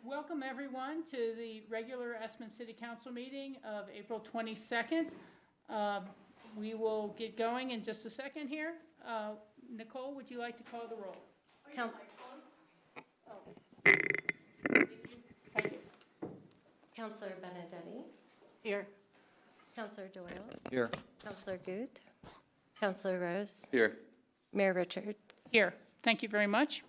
Welcome everyone to the regular Aspen City Council meeting of April 22nd. We will get going in just a second here. Nicole, would you like to call the roll? Thank you. Councillor Benedetti. Here. Councillor Doyle. Here. Councillor Guth. Councillor Rose. Here. Mayor Richards. Here. Thank you very much.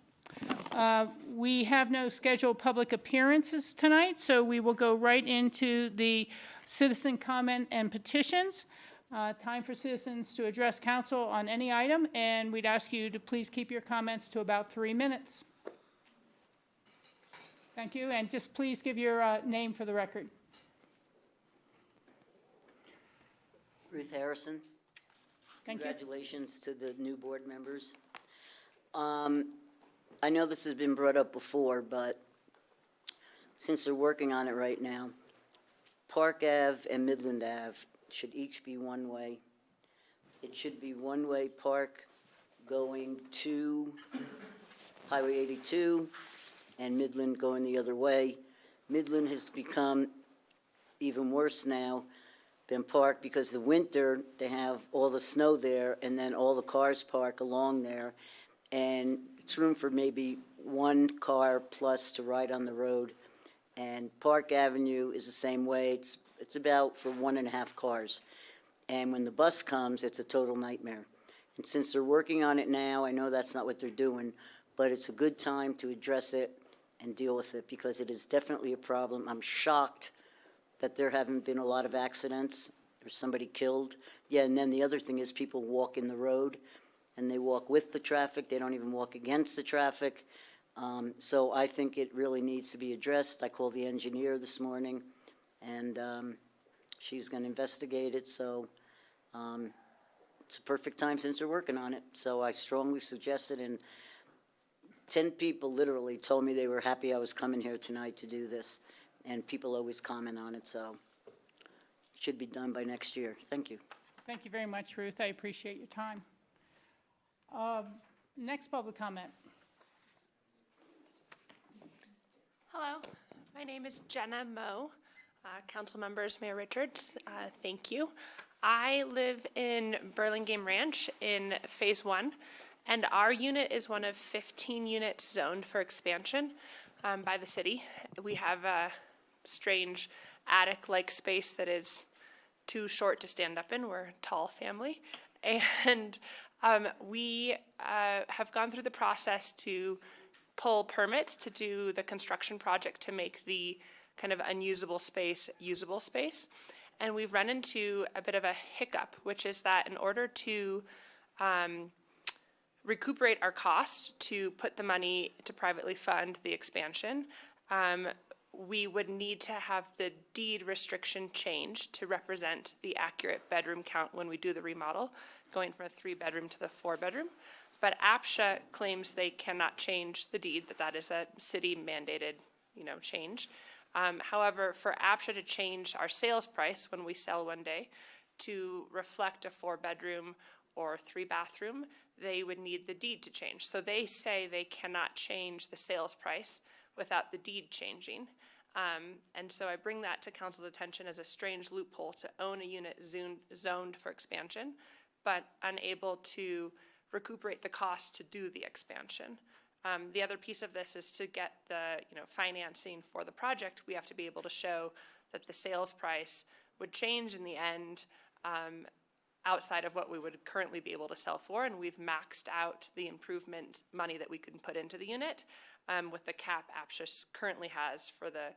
We have no scheduled public appearances tonight, so we will go right into the citizen comment and petitions. Time for citizens to address council on any item, and we'd ask you to please keep your comments to about 3 minutes. Thank you, and just please give your name for the record. Ruth Harrison. Thank you. Congratulations to the new board members. I know this has been brought up before, but since they're working on it right now, Park Ave and Midland Ave should each be one way. It should be one-way Park going to Highway 82 and Midland going the other way. Midland has become even worse now than Park because the winter they have all the snow there and then all the cars park along there, and it's room for maybe one car plus to ride on the road. And Park Avenue is the same way. It's about for 1.5 cars. And when the bus comes, it's a total nightmare. And since they're working on it now, I know that's not what they're doing, but it's a good time to address it and deal with it because it is definitely a problem. I'm shocked that there haven't been a lot of accidents or somebody killed. Yeah, and then the other thing is people walk in the road and they walk with the traffic. They don't even walk against the traffic. So I think it really needs to be addressed. I called the engineer this morning, and she's going to investigate it. So it's a perfect time since they're working on it. So I strongly suggest it. And 10 people literally told me they were happy I was coming here tonight to do this. And people always comment on it. So it should be done by next year. Thank you. Thank you very much, Ruth. I appreciate your time. Next public comment. Hello, my name is Jenna Moe. Council members, Mayor Richards, thank you. I live in Burlingame Ranch in Phase 1, and our unit is one of 15 units zoned for expansion by the city. We have a strange attic-like space that is too short to stand up in. We're a tall family, and we have gone through the process to pull permits to do the construction project to make the kind of unusable space usable space. And we've run into a bit of a hiccup, which is that in order to recuperate our cost to put the money to privately fund the expansion, we would need to have the deed restriction changed to represent the accurate bedroom count when we do the remodel, going from a 3-bedroom to the 4-bedroom. But APSHA claims they cannot change the deed, that is a city mandated, change. However, for APSHA to change our sales price when we sell one day to reflect a 4-bedroom or 3-bathroom, they would need the deed to change. So they say they cannot change the sales price without the deed changing. And so I bring that to council's attention as a strange loophole to own a unit zoned for expansion, but unable to recuperate the cost to do the expansion. The other piece of this is to get the financing for the project. We have to be able to show that the sales price would change in the end outside of what we would currently be able to sell for, and we've maxed out the improvement money that we can put into the unit with the cap APSHA currently has for the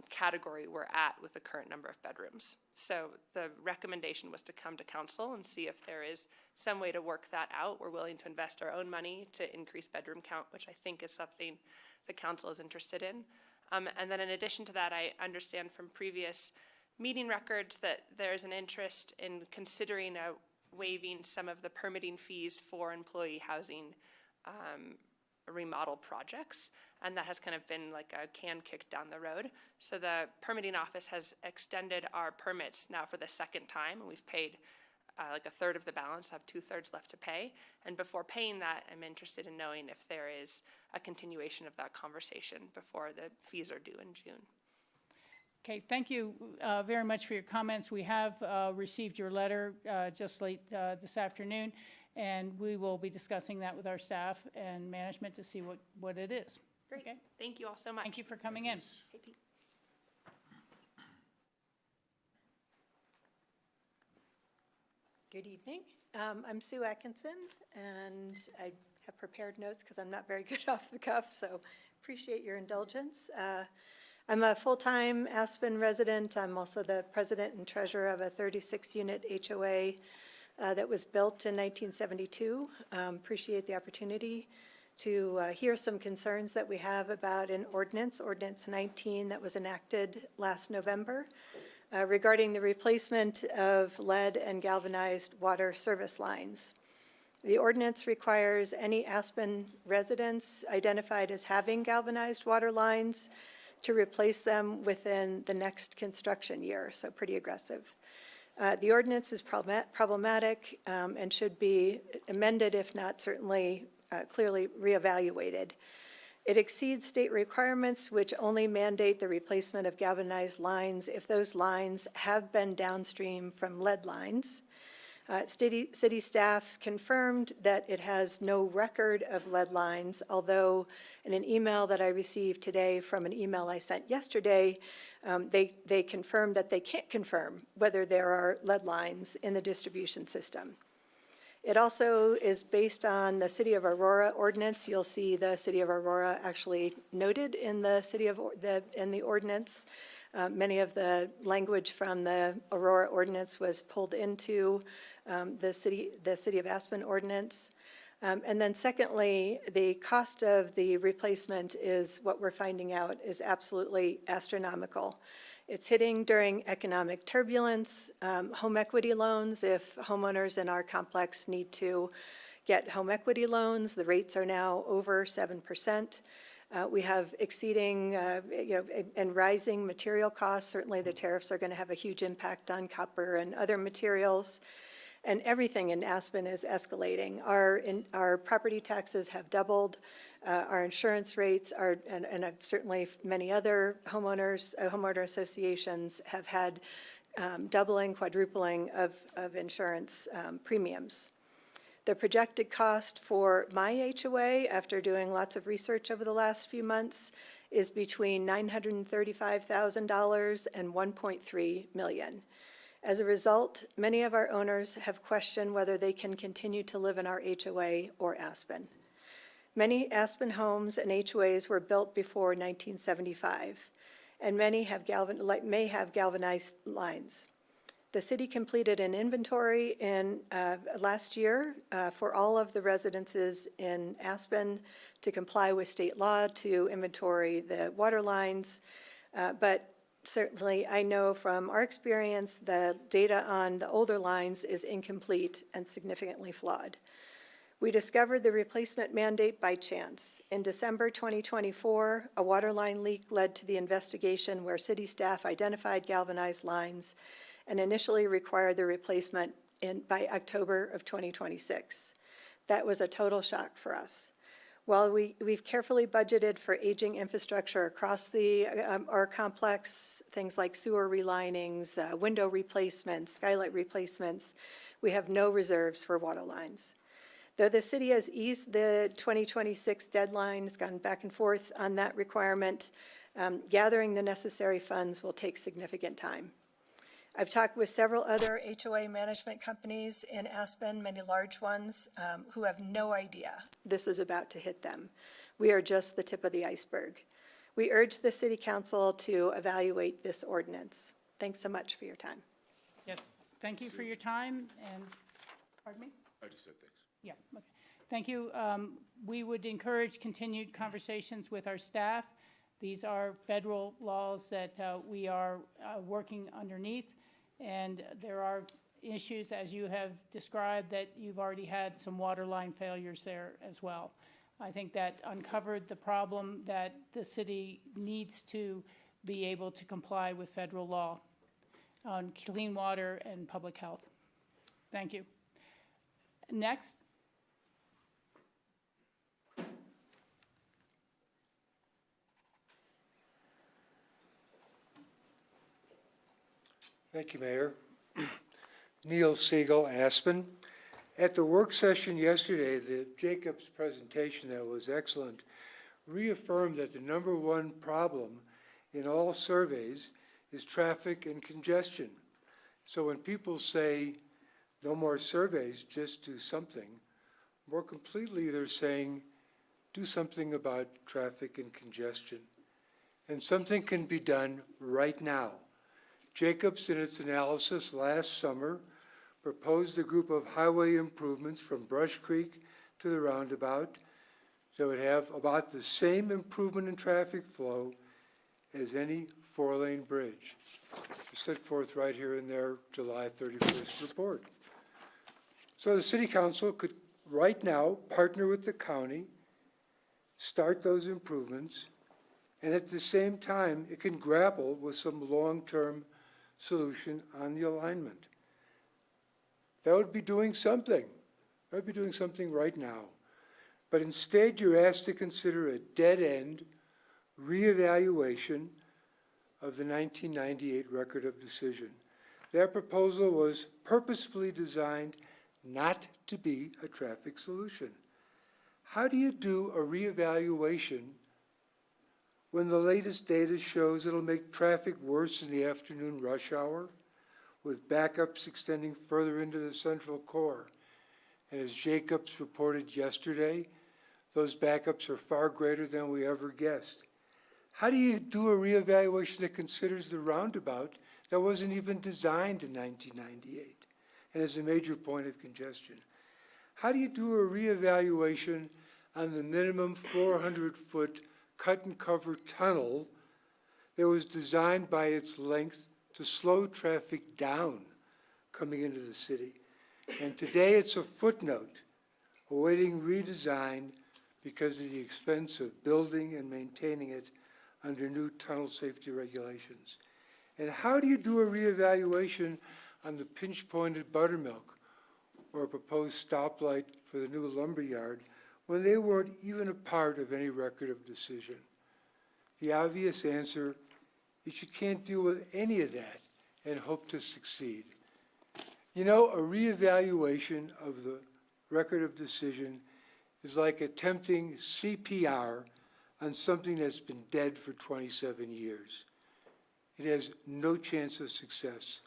category we're at with the current number of bedrooms. So the recommendation was to come to council and see if there is some way to work that out. We're willing to invest our own money to increase bedroom count, which I think is something the council is interested in. And then in addition to that, I understand from previous meeting records that there's an interest in considering waiving some of the permitting fees for employee housing remodel projects, and that has kind of been like a can kicked down the road. So the permitting office has extended our permits now for the 2nd time, and we've paid like a third of the balance, have 2/3 left to pay. And before paying that, I'm interested in knowing if there is a continuation of that conversation before the fees are due in June. Okay, thank you very much for your comments. We have received your letter just late this afternoon, and we will be discussing that with our staff and management to see what it is. Great. Okay? Thank you all so much. Thank you for coming in. Hey, Pete. Good evening. I'm Sue Atkinson, and I have prepared notes because I'm not very good off the cuff, so appreciate your indulgence. I'm a full-time Aspen resident. I'm also the president and treasurer of a 36-unit HOA that was built in 1972. Appreciate the opportunity to hear some concerns that we have about an ordinance, Ordinance 19, that was enacted last November regarding the replacement of lead and galvanized water service lines. The ordinance requires any Aspen residents identified as having galvanized water lines to replace them within the next construction year, so pretty aggressive. The ordinance is problematic and should be amended, if not certainly clearly reevaluated. It exceeds state requirements, which only mandate the replacement of galvanized lines if those lines have been downstream from lead lines. City staff confirmed that it has no record of lead lines, although in an email that I received today from an email I sent yesterday, they confirmed that they can't confirm whether there are lead lines in the distribution system. It also is based on the City of Aurora ordinance. You'll see the City of Aurora actually noted in the ordinance. Many of the language from the Aurora ordinance was pulled into the City of Aspen ordinance. And then secondly, the cost of the replacement is what we're finding out is absolutely astronomical. It's hitting during economic turbulence, home equity loans. If homeowners in our complex need to get home equity loans, the rates are now over 7%. We have exceeding, and rising material costs. Certainly the tariffs are going to have a huge impact on copper and other materials. And everything in Aspen is escalating. Our property taxes have doubled. Our insurance rates are, and certainly many other homeowner associations have had doubling, quadrupling of insurance premiums. The projected cost for my HOA, after doing lots of research over the last few months, is between $935,000 and $1.3 million. As a result, many of our owners have questioned whether they can continue to live in our HOA or Aspen. Many Aspen homes and HOAs were built before 1975, and many may have galvanized lines. The city completed an inventory in last year for all of the residences in Aspen to comply with state law to inventory the water lines, but certainly, I know from our experience, the data on the older lines is incomplete and significantly flawed. We discovered the replacement mandate by chance. In December 2024, a water line leak led to the investigation where city staff identified galvanized lines and initially required the replacement by October of 2026. That was a total shock for us. While we've carefully budgeted for aging infrastructure across our complex, things like sewer relinings, window replacements, skylight replacements, we have no reserves for water lines. Though the city has eased the 2026 deadline, it's gone back and forth on that requirement, gathering the necessary funds will take significant time. I've talked with several other HOA management companies in Aspen, many large ones, who have no idea this is about to hit them. We are just the tip of the iceberg. We urge the City Council to evaluate this ordinance. Thanks so much for your time. Yes, thank you for your time, and, pardon me? I just said thanks. Yeah, okay. Thank you. We would encourage continued conversations with our staff. These are federal laws that we are working underneath, and there are issues, as you have described, that you've already had some water line failures there as well. I think that uncovered the problem that the city needs to be able to comply with federal law on clean water and public health. Thank you. Next. Thank you, Mayor. Neil Siegel, Aspen. At the work session yesterday, the Jacobs presentation that was excellent reaffirmed that the number one problem in all surveys is traffic and congestion. So when people say no more surveys, just do something, more completely they're saying do something about traffic and congestion. And something can be done right now. Jacobs, in its analysis last summer, proposed a group of highway improvements from Brush Creek to the roundabout that would have about the same improvement in traffic flow as any four-lane bridge. Set forth right here in their July 31st report. So the City Council could right now partner with the county, start those improvements, and at the same time, it can grapple with some long-term solution on the alignment. That would be doing something. That would be doing something right now. But instead, you're asked to consider a dead-end reevaluation of the 1998 Record of Decision. That proposal was purposefully designed not to be a traffic solution. How do you do a reevaluation when the latest data shows it'll make traffic worse in the afternoon rush hour, with backups extending further into the central core? And as Jacobs reported yesterday, those backups are far greater than we ever guessed. How do you do a reevaluation that considers the roundabout that wasn't even designed in 1998 and is a major point of congestion? How do you do a reevaluation on the minimum 400-foot cut-and-cover tunnel that was designed by its length to slow traffic down coming into the city? And today it's a footnote awaiting redesign because of the expense of building and maintaining it under new tunnel safety regulations. And how do you do a reevaluation on the pinch-pointed buttermilk or a proposed stoplight for the new lumberyard when they weren't even a part of any record of decision? The obvious answer is you can't deal with any of that and hope to succeed. You know, a reevaluation of the record of decision is like attempting CPR on something that's been dead for 27 years. It has no chance of success,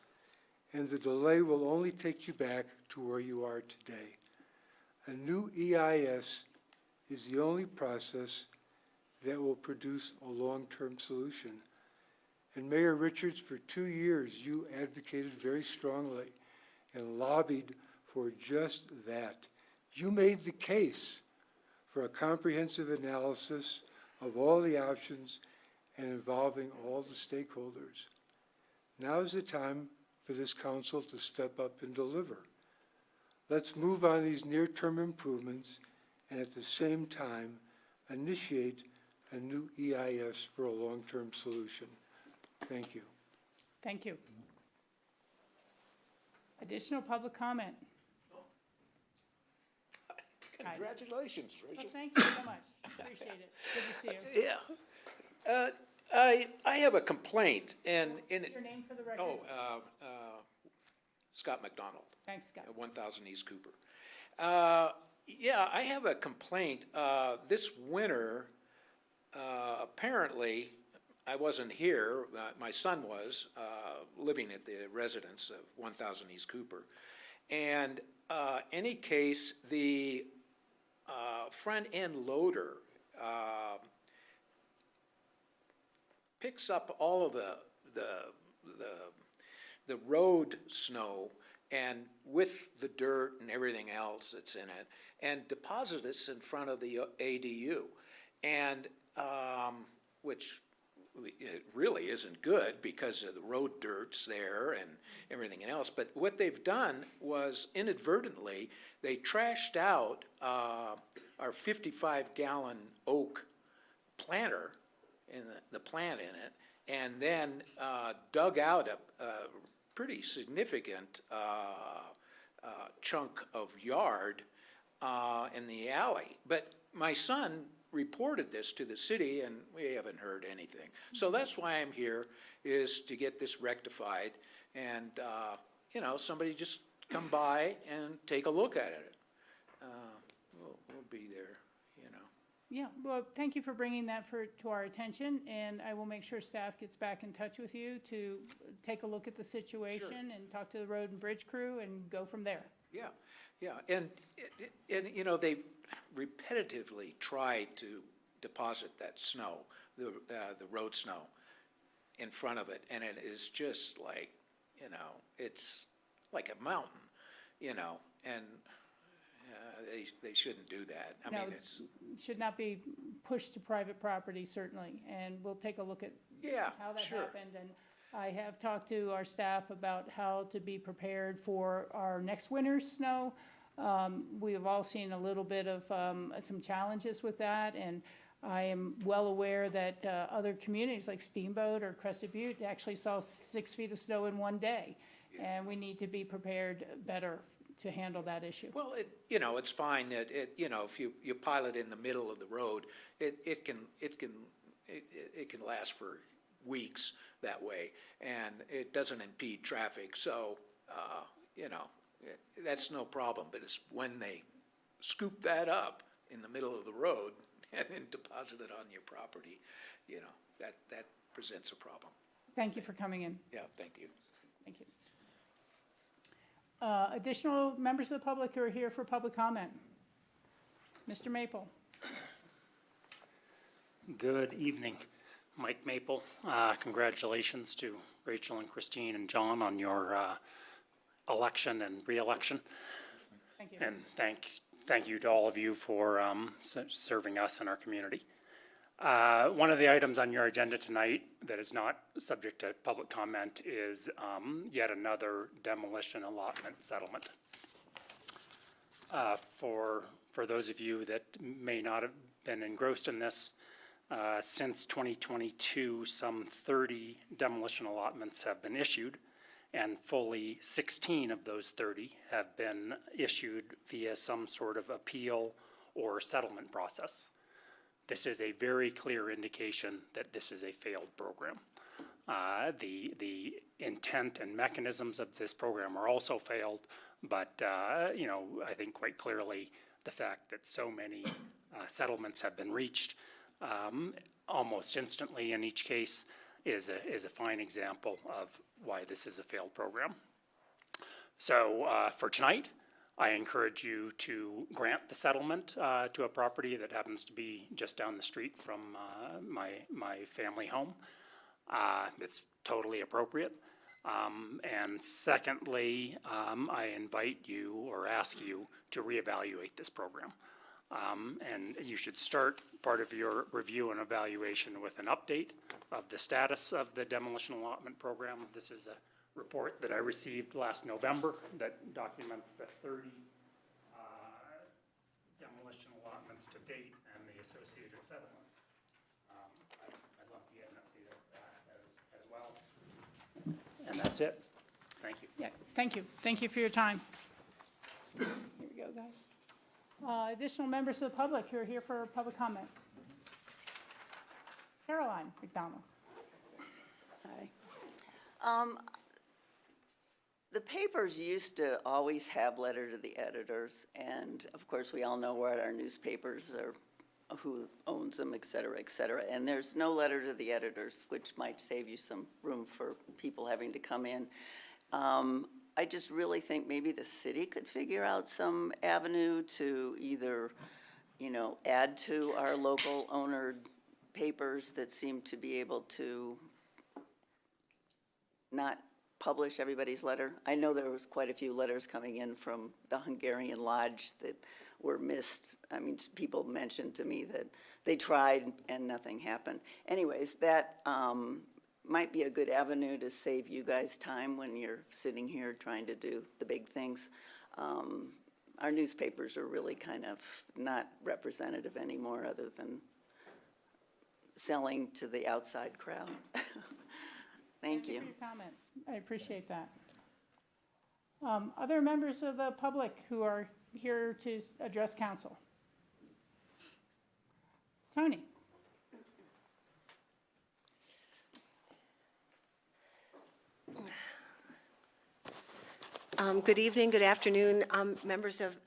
and the delay will only take you back to where you are today. A new EIS is the only process that will produce a long-term solution. And Mayor Richards, for 2 years, you advocated very strongly and lobbied for just that. You made the case for a comprehensive analysis of all the options and involving all the stakeholders. Now is the time for this council to step up and deliver. Let's move on these near-term improvements and at the same time initiate a new EIS for a long-term solution. Thank you. Thank you. Additional public comment? Congratulations, Well, Rachel. thank you so much. Appreciate it. Good to see you. Yeah. I have a complaint, and in it, Your name for the record? Scott McDonald, Thanks, Scott. 1000 East Cooper. Yeah, I have a complaint. This winter, apparently, I wasn't here, my son was, living at the residence of 1000 East Cooper. And any case, the front end loader picks up all of the road snow and with the dirt and everything else that's in it, and deposits it in front of the ADU, and which it really isn't good because of the road dirt's there and everything else. But what they've done was inadvertently, they trashed out our 55-gallon oak planter and the plant in it, and then dug out a pretty significant chunk of yard in the alley. But my son reported this to the city, and we haven't heard anything. So that's why I'm here, is to get this rectified, and, somebody just come by and take a look at it. We'll be there, Yeah, well, thank you for bringing that to our attention, and I will make sure staff gets back in touch with you to take a look at the situation and talk to the road and bridge crew and go from there. Yeah, and they've repetitively tried to deposit that snow, the road snow in front of it, and it is just like, it's like a mountain, and they shouldn't do that. I mean, it's. Should not be pushed to private property, certainly, and we'll take a look at how that happened. And I have talked to our staff about how to be prepared for our next winter's snow. We have all seen a little bit of some challenges with that, and I am well aware that other communities like Steamboat or Crested Butte actually saw 6 feet of snow in one day, and we need to be prepared better to handle that issue. Well, it's fine that if you pile it in the middle of the road, it can last for weeks that way, and it doesn't impede traffic, so, that's no problem, but it's when they scoop that up in the middle of the road and then deposit it on your property, that presents a problem. Thank you for coming in. Yeah, thank you. Thank you. Additional members of the public who are here for public comment? Mr. Maple. Good evening. Mike Maple. Congratulations to Rachel and Christine and John on your election and re-election. Thank you. And thank you to all of you for serving us and our community. One of the items on your agenda tonight that is not subject to public comment is yet another demolition allotment settlement. For those of you that may not have been engrossed in this, since 2022, some 30 demolition allotments have been issued, and fully 16 of those 30 have been issued via some sort of appeal or settlement process. This is a very clear indication that this is a failed program. The intent and mechanisms of this program are also failed, but I think quite clearly the fact that so many settlements have been reached almost instantly in each case is a fine example of why this is a failed program. So for tonight, I encourage you to grant the settlement to a property that happens to be just down the street from my family home. It's totally appropriate. And secondly, I invite you or ask you to reevaluate this program. And you should start part of your review and evaluation with an update of the status of the demolition allotment program. This is a report that I received last November that documents the 30 demolition allotments to date and the associated settlements. I'd love to get an update of that as well. And that's it. Thank you. Yeah, thank you. Thank you for your time. Here we go, guys. Additional members of the public who are here for public comment. Caroline McDonald. Hi. The papers used to always have letter to the editors, and of course, we all know what our newspapers are, who owns them, et cetera, and there's no letter to the editors, which might save you some room for people having to come in. I just really think maybe the city could figure out some avenue to either, add to our local owner papers that seem to be able to not publish everybody's letter. I know there was quite a few letters coming in from the Hungarian Lodge that were missed. I mean, people mentioned to me that they tried and nothing happened. Anyways, that might be a good avenue to save you guys time when you're sitting here trying to do the big things. Our newspapers are really kind of not representative anymore other than selling to the outside crowd. Thank you. For your comments. I appreciate that. Other members of the public who are here to address council? Tony? Good evening, good afternoon, members of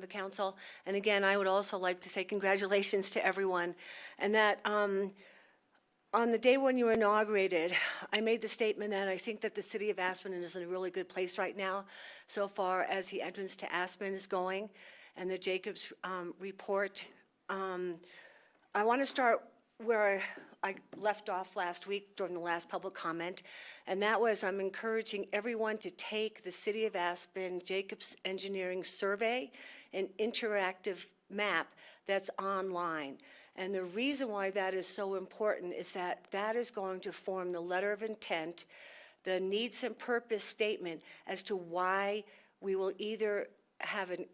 the council. And again, I would also like to say congratulations to everyone. And that on the day when you were inaugurated, I made the statement that I think that the city of Aspen is in a really good place right now, so far as the entrance to Aspen is going, and the Jacobs report. I want to start where I left off last week during the last public comment, and that was I'm encouraging everyone to take the City of Aspen Jacobs Engineering Survey, an interactive map that's online. And the reason why that is so important is that that is going to form the letter of intent, the needs and purpose statement as to why we will either have a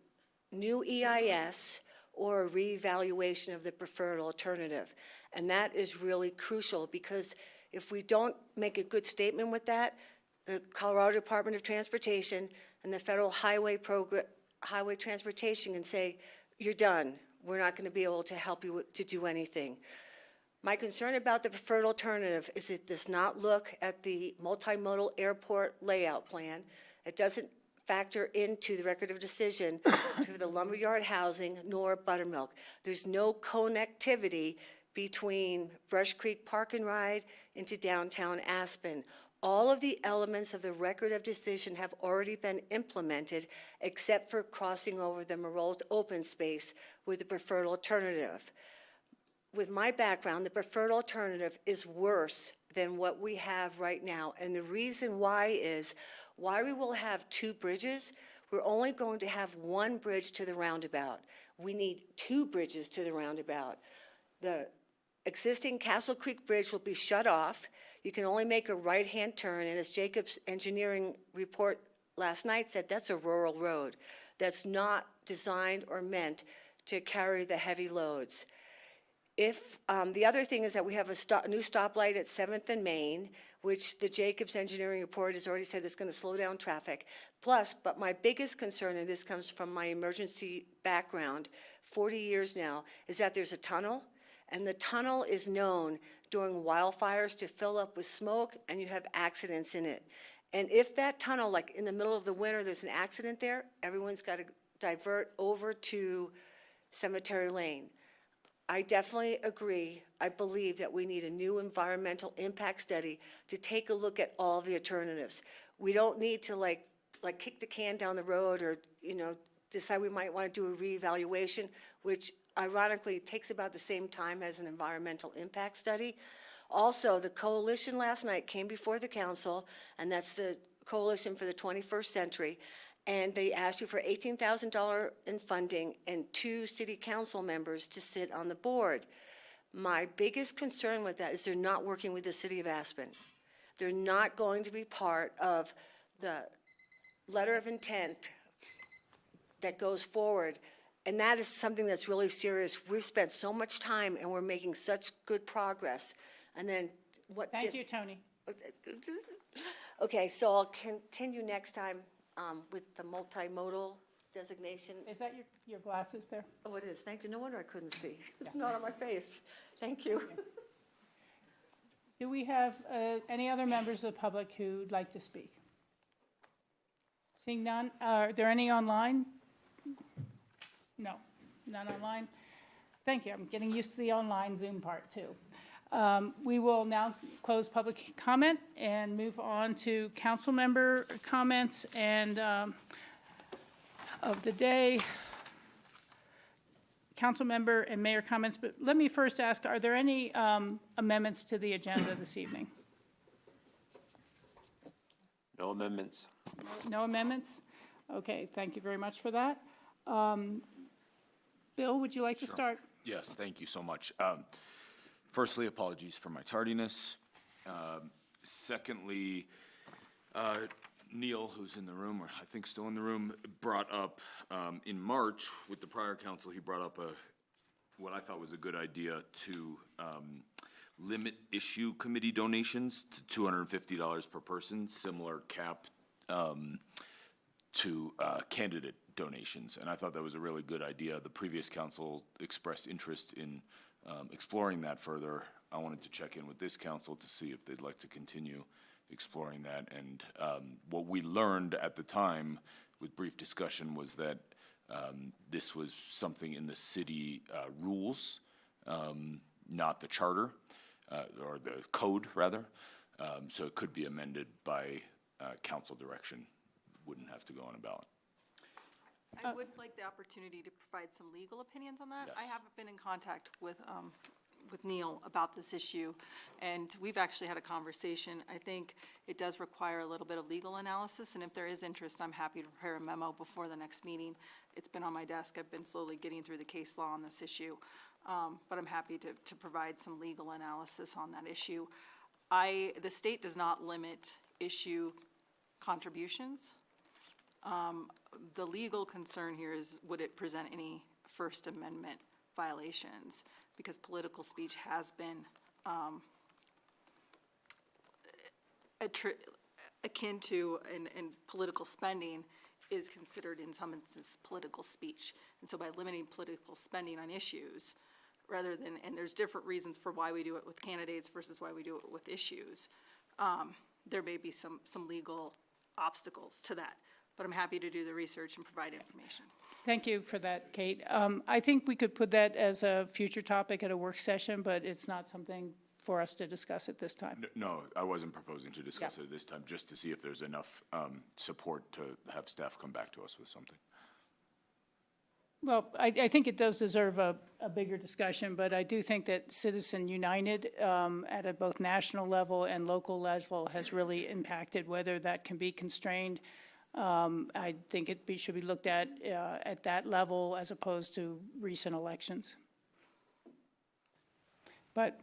new EIS or a reevaluation of the preferred alternative. And that is really crucial, because if we don't make a good statement with that, the Colorado Department of Transportation and the Federal Highway Transportation can say, you're done. We're not going to be able to help you to do anything. My concern about the preferred alternative is it does not look at the multimodal airport layout plan. It doesn't factor into the record of decision to the lumberyard housing nor Buttermilk. There's no connectivity between Brush Creek Park and Ride into downtown Aspen. All of the elements of the record of decision have already been implemented, except for crossing over the Meroldt open space with the preferred alternative. With my background, the preferred alternative is worse than what we have right now. And the reason why is, why we will have two bridges, we're only going to have one bridge to the roundabout. We need two bridges to the roundabout. The existing Castle Creek Bridge will be shut off. You can only make a right-hand turn, and as Jacobs Engineering report last night said, that's a rural road. That's not designed or meant to carry the heavy loads. If, the other thing is that we have a new stoplight at 7th and Main, which the Jacobs Engineering report has already said is going to slow down traffic. Plus, but my biggest concern, and this comes from my emergency background, 40 years now, is that there's a tunnel, and the tunnel is known during wildfires to fill up with smoke, and you have accidents in it. And if that tunnel, like in the middle of the winter, there's an accident there, everyone's got to divert over to Cemetery Lane. I definitely agree. I believe that we need a new environmental impact study to take a look at all the alternatives. We don't need to like kick the can down the road or, decide we might want to do a reevaluation, which ironically takes about the same time as an environmental impact study. Also, the coalition last night came before the council, and that's the Coalition for the 21st Century, and they asked you for $18,000 in funding and 2 city council members to sit on the board. My biggest concern with that is they're not working with the city of Aspen. They're not going to be part of the letter of intent that goes forward. And that is something that's really serious. We've spent so much time and we're making such good progress. And then what Thank you, Tony. Okay, so I'll continue next time with the multimodal designation. Is that your glasses there? Oh, it is. Thank you. No wonder I couldn't see. It's not on my face. Thank you. Do we have any other members of the public who'd like to speak? Seeing none, are there any online? No, none online. Thank you. I'm getting used to the online Zoom part too. We will now close public comment and move on to council member comments and of the day. Council member and mayor comments, but let me first ask, are there any amendments to the agenda this evening? No amendments. No amendments? Okay, thank you very much for that. Bill, would you like to start? Yes, thank you so much. Firstly, apologies for my tardiness. Secondly, Neil, who's in the room, or I think still in the room, brought up, in March with the prior council, he brought up what I thought was a good idea to limit issue committee donations to $250 per person, similar cap to candidate donations, and I thought that was a really good idea. The previous council expressed interest in exploring that further. I wanted to check in with this council to see if they'd like to continue exploring that. And what we learned at the time, with brief discussion, was that this was something in the city rules, not the charter, or the code, rather. So it could be amended by council direction. Wouldn't have to go on a ballot. I would like the opportunity to provide some legal opinions on that. I Yes. haven't been in contact with Neil about this issue, and we've actually had a conversation. I think it does require a little bit of legal analysis, and if there is interest, I'm happy to prepare a memo before the next meeting. It's been on my desk. I've been slowly getting through the case law on this issue, but I'm happy to provide some legal analysis on that issue. The state does not limit issue contributions. The legal concern here is, would it present any First Amendment violations? Because political speech has been akin to, and political spending is considered in some instances political speech. And so by limiting political spending on issues, rather than, and there's different reasons for why we do it with candidates versus why we do it with issues, there may be some legal obstacles to that. But I'm happy to do the research and provide information. Thank you for that, Kate. I think we could put that as a future topic at a work session, but it's not something for us to discuss at this time. No, I wasn't proposing to discuss Yeah. it this time, just to see if there's enough support to have staff come back to us with something. Well, I think it does deserve a bigger discussion, but I do think that Citizen United at a both national level and local level has really impacted whether that can be constrained. I think it should be looked at that level as opposed to recent elections. But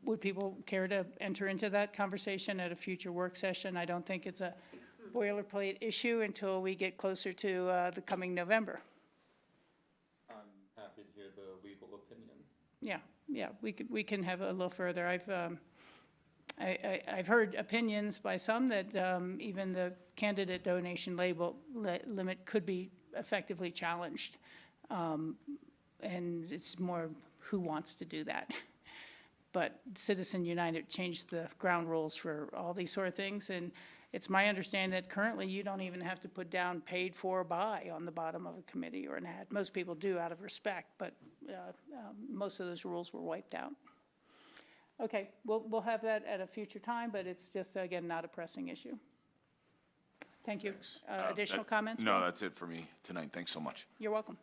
would people care to enter into that conversation at a future work session? I don't think it's a boilerplate issue until we get closer to the coming November. I'm happy to hear the legal opinion. Yeah, we can have a little further. I've heard opinions by some that even the candidate donation limit could be effectively challenged. And it's more who wants to do that. But Citizen United changed the ground rules for all these sort of things. And it's my understanding that currently you don't even have to put down paid for by on the bottom of a committee or an ad. Most people do out of respect, but most of those rules were wiped out. Okay, we'll have that at a future time, but it's just, again, not a pressing issue. Thank you. Additional comments? No, that's it for me tonight. Thanks so much. You're welcome.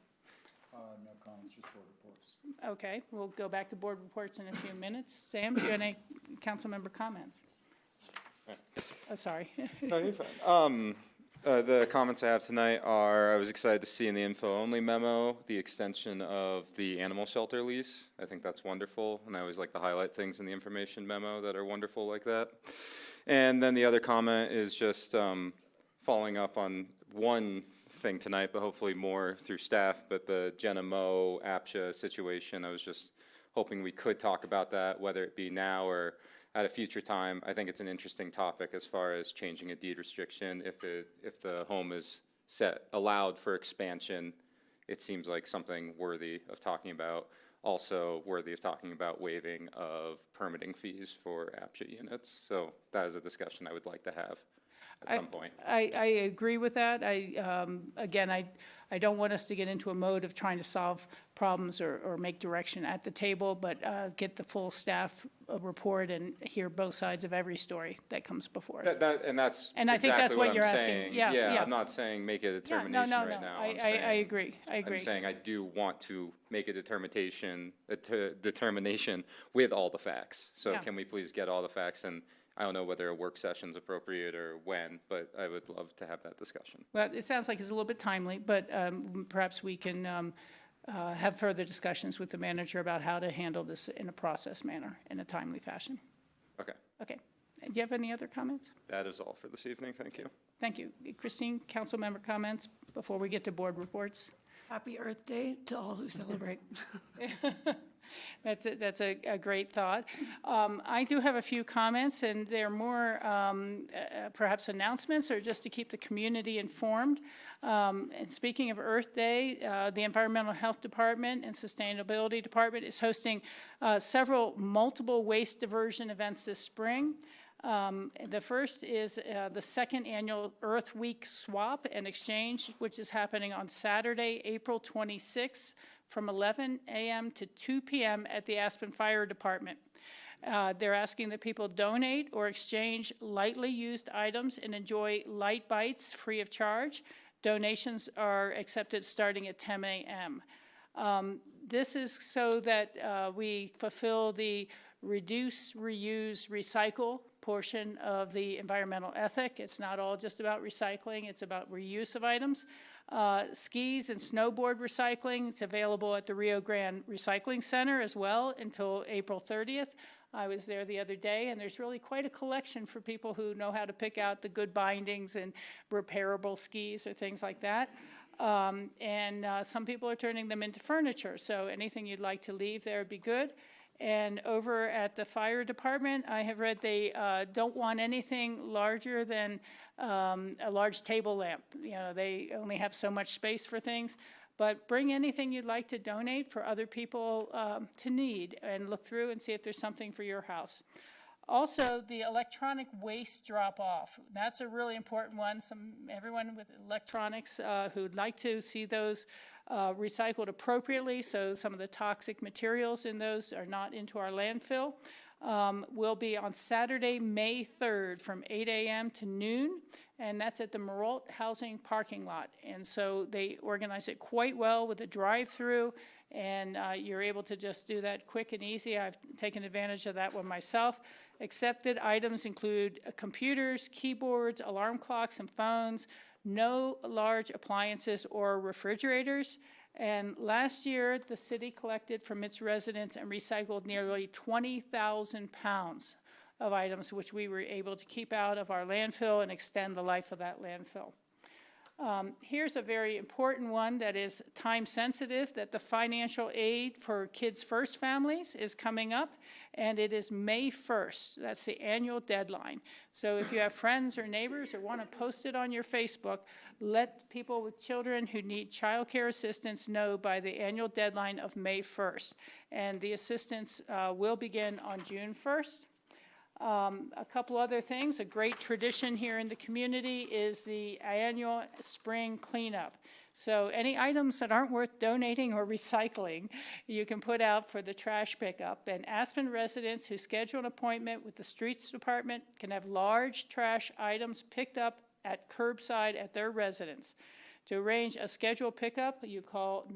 No comments, just board reports. Okay, we'll go back to board reports in a few minutes. Sam, do you have any council member comments? Oh, sorry. No, you're fine. The comments I have tonight are, I was excited to see in the info-only memo, the extension of the animal shelter lease. I think that's wonderful, and I always like to highlight things in the information memo that are wonderful like that. And then the other comment is just following up on one thing tonight, but hopefully more through staff, but the Jenna Moe APSHA situation, I was just hoping we could talk about that, whether it be now or at a future time. I think it's an interesting topic as far as changing a deed restriction. If the home is allowed for expansion, it seems like something worthy of talking about. Also worthy of talking about waiving of permitting fees for APSHA units. So that is a discussion I would like to have at some point. I agree with that. Again, I don't want us to get into a mode of trying to solve problems or make direction at the table, but get the full staff report and hear both sides of every story that comes before us. And I think that's what you're asking. saying. Yeah. I'm not saying make a Yeah, determination no. right now. I agree. I'm saying I do want to make a determination with all the facts. So Yeah. can we please get all the facts? And I don't know whether a work session's appropriate or when, but I would love to have that discussion. Well, it sounds like it's a little bit timely, but perhaps we can have further discussions with the manager about how to handle this in a process manner, in a timely fashion. Okay, Okay. Do you have any other comments? that is all for this evening. Thank you. Thank you. Christine, council member comments before we get to board reports? Happy Earth Day to all who celebrate. That's a great thought. I do have a few comments, and they're more perhaps announcements or just to keep the community informed. And speaking of Earth Day, the Environmental Health Department and Sustainability Department is hosting several multiple waste diversion events this spring. The first is the second annual Earth Week Swap and Exchange, which is happening on Saturday, April 26th, from 11 a.m. to 2 p.m. at the Aspen Fire Department. They're asking that people donate or exchange lightly used items and enjoy light bites free of charge. Donations are accepted starting at 10 a.m. This is so that we fulfill the reduce, reuse, recycle portion of the environmental ethic. It's not all just about recycling, it's about reuse of items. Skis and snowboard recycling, it's available at the Rio Grande Recycling Center as well until April 30th. I was there the other day, and there's really quite a collection for people who know how to pick out the good bindings and repairable skis or things like that. Some people are turning them into furniture, so anything you'd like to leave there would be good. And over at the fire department, I have read they don't want anything larger than a large table lamp. You know, they only have so much space for things. But bring anything you'd like to donate for other people to need, and look through and see if there's something for your house. Also, the electronic waste drop-off. That's a really important one. Everyone with electronics who'd like to see those recycled appropriately, so some of the toxic materials in those are not into our landfill, will be on Saturday, May 3rd from 8 a.m. to noon, and that's at the Maralt Housing parking lot. And so they organize it quite well with a drive-through, and you're able to just do that quick and easy. I've taken advantage of that one myself. Accepted items include computers, keyboards, alarm clocks, and phones, no large appliances or refrigerators. And last year, the city collected from its residents and recycled nearly 20,000 pounds of items, which we were able to keep out of our landfill and extend the life of that landfill. Here's a very important one that is time sensitive, that the financial aid for Kids First families is coming up, and it is May 1st. That's the annual deadline. So if you have friends or neighbors or want to post it on your Facebook, let people with children who need child care assistance know by the annual deadline of May 1st. And the assistance will begin on June 1st. A couple other things. A great tradition here in the community is the annual spring cleanup. So any items that aren't worth donating or recycling, you can put out for the trash pickup. And Aspen residents who schedule an appointment with the streets department can have large trash items picked up at curbside at their residence. To arrange a scheduled pickup, you call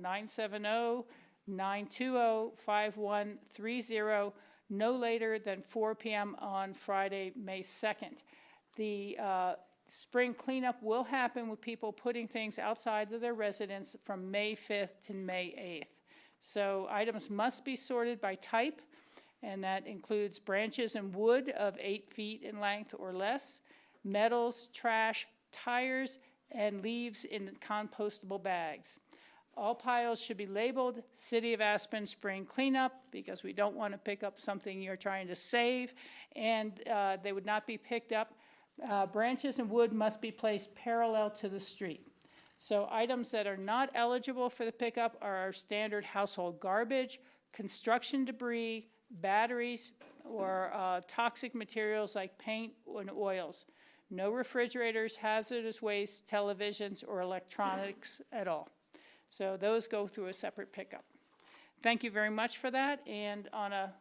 970-920-5130, no later than 4 p.m. on Friday, May 2nd. The spring cleanup will happen with people putting things outside of their residence from May 5th to May 8th. So items must be sorted by type, and that includes branches and wood of 8 feet in length or less, metals, trash, tires, and leaves in compostable bags. All piles should be labeled City of Aspen Spring Cleanup, because we don't want to pick up something you're trying to save, and they would not be picked up. Branches and wood must be placed parallel to the street. So items that are not eligible for the pickup are our standard household garbage, construction debris, batteries, or toxic materials like paint and oils. No refrigerators, hazardous waste, televisions, or electronics at all. So those go through a separate pickup. Thank you very much for that. And on a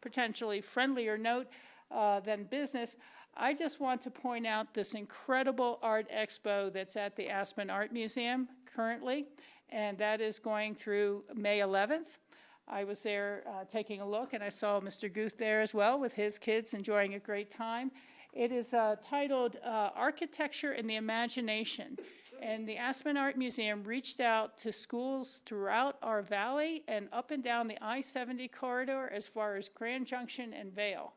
potentially friendlier note than business, I just want to point out this incredible art expo that's at the Aspen Art Museum currently, and that is going through May 11th. I was there taking a look, and I saw Mr. Guth there as well with his kids enjoying a great time. It is titled Architecture and the Imagination. And the Aspen Art Museum reached out to schools throughout our valley and up and down the I-70 corridor as far as Grand Junction and Vail.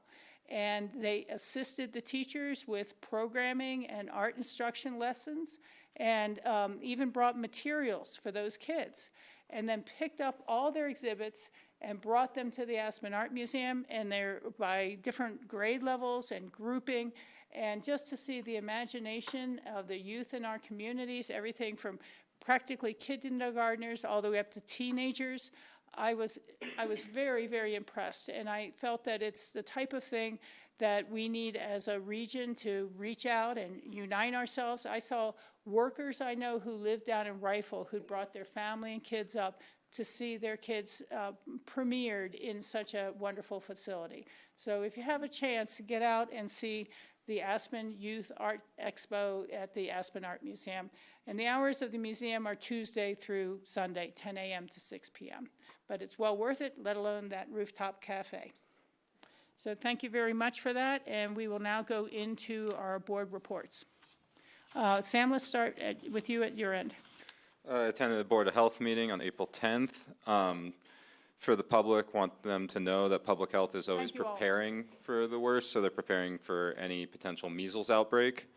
And they assisted the teachers with programming and art instruction lessons, and even brought materials for those kids. And then picked up all their exhibits and brought them to the Aspen Art Museum, and they're by different grade levels and grouping, and just to see the imagination of the youth in our communities, everything from practically kindergartners all the way up to teenagers, I was very, very impressed, and I felt that it's the type of thing that we need as a region to reach out and unite ourselves. I saw workers I know who lived down in Rifle who brought their family and kids up to see their kids premiered in such a wonderful facility. So if you have a chance, get out and see the Aspen Youth Art Expo at the Aspen Art Museum. And the hours of the museum are Tuesday through Sunday, 10 a.m. to 6 p.m. But it's well worth it, let alone that rooftop cafe. So thank you very much for that, and we will now go into our board reports. Sam, let's start with you at your end. I attended the Board of Health meeting on April 10th. For the public, want them to know that public health is always Thank you all. preparing for the worst, so they're preparing for any potential measles outbreak.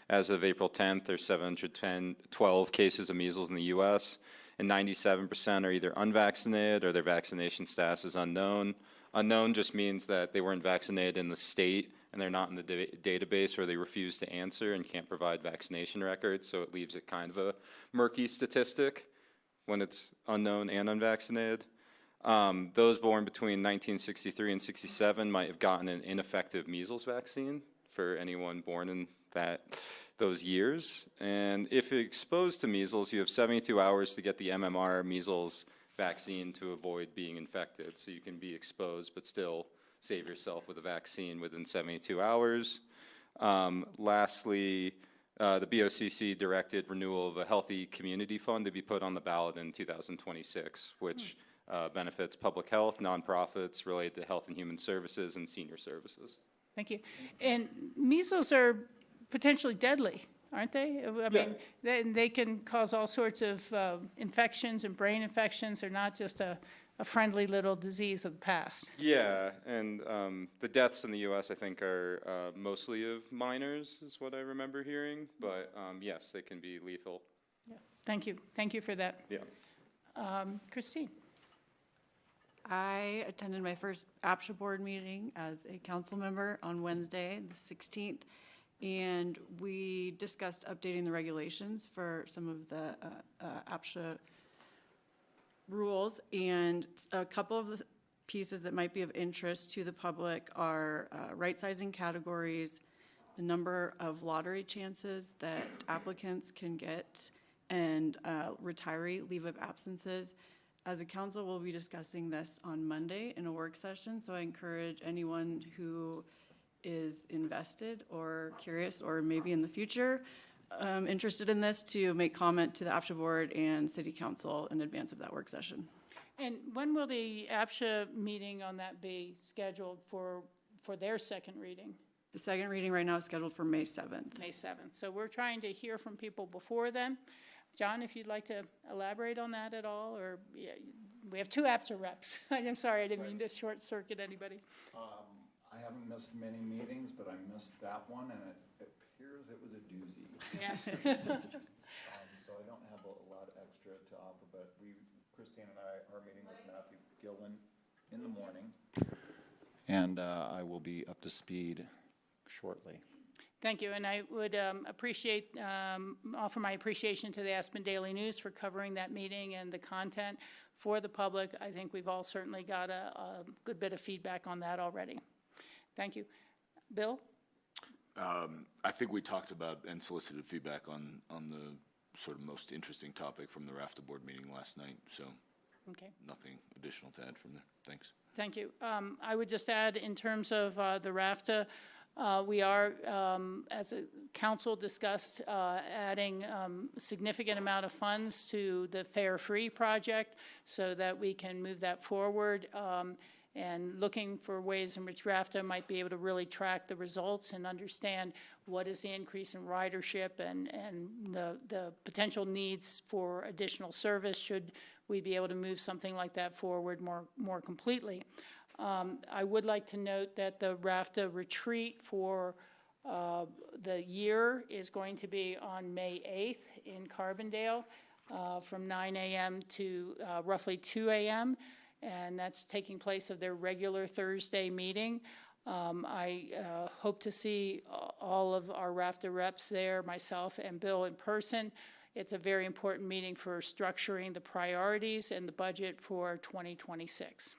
As of April 10th, there's 712 cases of measles in the U.S., and 97% are either unvaccinated or their vaccination status is unknown. Unknown just means that they weren't vaccinated in the state and they're not in the database, or they refuse to answer and can't provide vaccination records, so it leaves it kind of a murky statistic when it's unknown and unvaccinated. Those born between 1963 and 67 might have gotten an ineffective measles vaccine for anyone born in those years. And if exposed to measles, you have 72 hours to get the MMR measles vaccine to avoid being infected. So you can be exposed but still save yourself with a vaccine within 72 hours. Lastly, the BOCC directed renewal of a healthy community fund to be put on the ballot in 2026, which benefits public health, nonprofits related to health and human services, and senior services. Thank you. And measles are potentially deadly, aren't they? I mean, they can cause all sorts of infections and brain infections. They're not just a friendly little disease of the past. Yeah, and the deaths in the U.S., I think, are mostly of minors, is what I remember hearing. But yes, they can be lethal. Yeah. Thank you. Thank you for that. Yeah. Christine. I attended my first APSHA board meeting as a council member on Wednesday, the 16th, and we discussed updating the regulations for some of the APSHA rules, and a couple of the pieces that might be of interest to the public are right-sizing categories, the number of lottery chances that applicants can get, and retiree leave of absences. As a council, we'll be discussing this on Monday in a work session, so I encourage anyone who is invested or curious, or maybe in the future interested in this, to make comment to the APSHA board and city council in advance of that work session. And when will the APSHA meeting on that be scheduled for their second reading? The second reading right now is scheduled for May 7th. May 7th. So we're trying to hear from people before then. John, if you'd like to elaborate on that at all, or we have two APSHA reps. I'm sorry, I didn't mean to short circuit anybody. I haven't missed many meetings, but I missed that one, and it appears it was a doozy. Yeah. So I don't have a lot extra to offer, but Christine and I are meeting with Matthew Gillen in the morning, and I will be up to speed shortly. Thank you, and I would offer my appreciation to the Aspen Daily News for covering that meeting and the content for the public. I think we've all certainly got a good bit of feedback on that already. Thank you. Bill? I think we talked about and solicited feedback on the sort of most interesting topic from the VI.A board meeting last night, so Okay. nothing additional to add from there. Thanks. Thank you. I would just add, in terms of the VI.A, we are, as a council, discussed adding significant amount of funds to the Fair Free project so that we can move that forward, and looking for ways in which VI.A might be able to really track the results and understand what is the increase in ridership and the potential needs for additional service should we be able to move something like that forward more completely. I would like to note that the VI.A retreat for the year is going to be on May 8th in Carbondale from 9 a.m. to roughly 2 a.m. and that's taking place of their regular Thursday meeting. I hope to see all of our RAFTA reps there, myself and Bill in person. It's a very important meeting for structuring the priorities and the budget for 2026.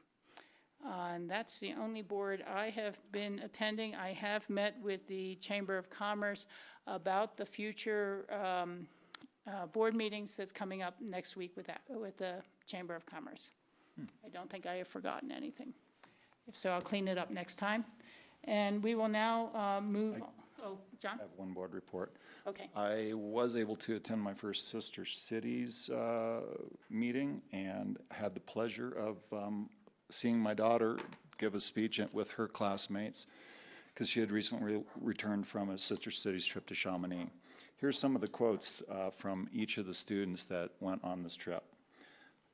And that's the only board I have been attending. I have met with the Chamber of Commerce about the future board meetings that's coming up next week with the Chamber of Commerce. I don't think I have forgotten anything. If so, I'll clean it up next time. And we will now move, John? I have one board report. Okay. I was able to attend my first Sister Cities meeting and had the pleasure of seeing my daughter give a speech with her classmates because she had recently returned from a Sister Cities trip to Chamonix. Here's some of the quotes from each of the students that went on this trip.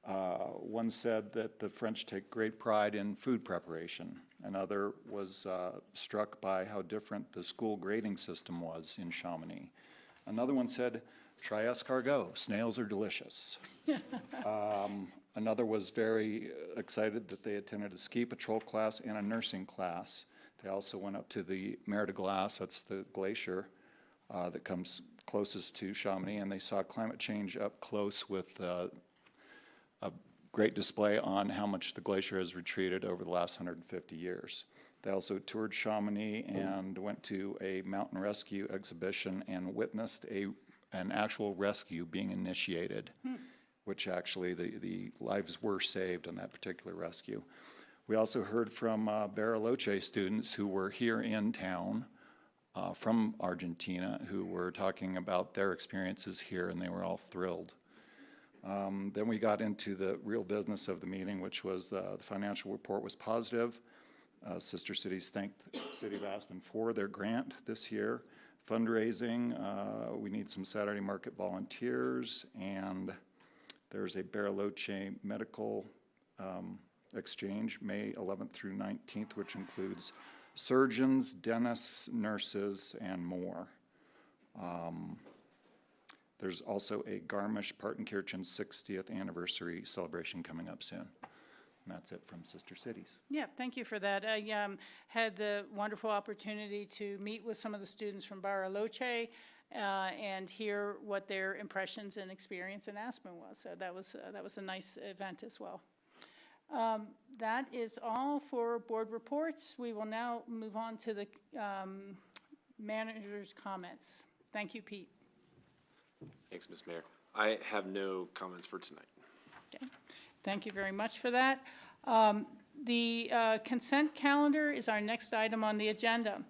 One said that the French take great pride in food preparation. Another was struck by how different the school grading system was in Chamonix. Another one said, try escargot, snails are delicious. Another was very excited that they attended a ski patrol class and a nursing class. They also went up to the Mer de Glace, that's the glacier that comes closest to Chamonix, and they saw climate change up close with a great display on how much the glacier has retreated over the last 150 years. They also toured Chamonix and went to a mountain rescue exhibition and witnessed an actual rescue being initiated, which actually the lives were saved on that particular rescue. We also heard from Bariloche students who were here in town from Argentina who were talking about their experiences here, and they were all thrilled. Then we got into the real business of the meeting, which was the financial report was positive. Sister Cities thanked the City of Aspen for their grant this year. Fundraising, we need some Saturday market volunteers, and there's a Bariloche medical exchange, May 11th through 19th, which includes surgeons, dentists, nurses, and more. There's also a Garmisch-Partenkirchen 60th anniversary celebration coming up soon. And that's it from Sister Cities. Yeah, thank you for that. I had the wonderful opportunity to meet with some of the students from Bariloche and hear what their impressions and experience in Aspen was. So that was a nice event as well. That is all for board reports. We will now move on to the manager's comments. Thank you, Pete. Thanks, Ms. Mayor. I have no comments for tonight. Okay. Thank you very much for that. The consent calendar is our next item on the agenda.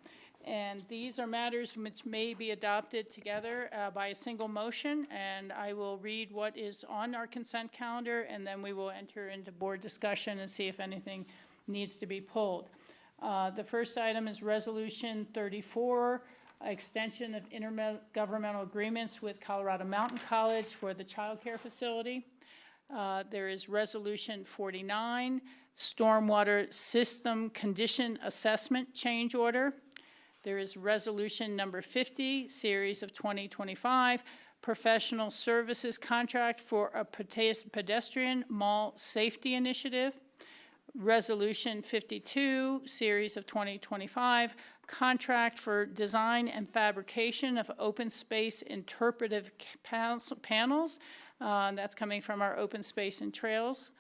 And these are matters which may be adopted together by a single motion. And I will read what is on our consent calendar, and then we will enter into board discussion and see if anything needs to be pulled. The first item is Resolution 34, extension of intergovernmental agreements with Colorado Mountain College for the child care facility. There is Resolution 49, Stormwater System Condition Assessment Change Order. There is Resolution number 50, Series of 2025, Professional Services Contract for a Pedestrian Mall Safety Initiative. Resolution 52, Series of 2025, Contract for Design and Fabrication of Open Space Interpretative Panels. That's coming from our Open Space and Trails.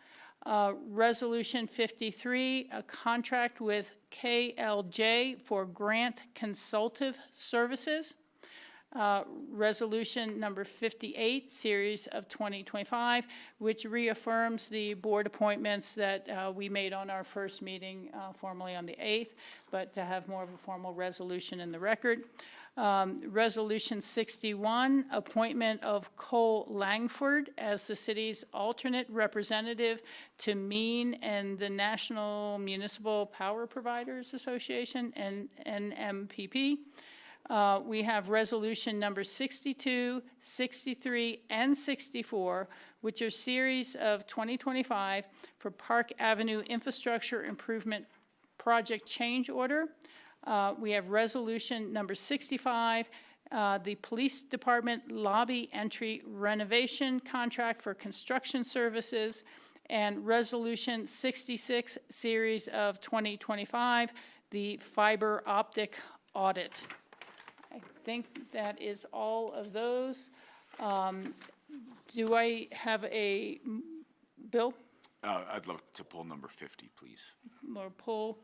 Resolution 53, a contract with KLJ for grant consultative services. Resolution number 58, Series of 2025, which reaffirms the board appointments that we made on our first meeting formally on the 8th, but to have more of a formal resolution in the record. Resolution 61, appointment of Cole Langford as the city's alternate representative to MEAN and the National Municipal Power Providers Association, NMPP. We have resolution number 62, 63, and 64, which are series of 2025 for Park Avenue Infrastructure Improvement Project Change Order. We have resolution number 65, the Police Department Lobby Entry Renovation Contract for Construction Services, and Resolution 66, Series of 2025, the fiber optic audit. I think that is all of those. Do I have a bill? I'd love to pull number 50, please. Or pull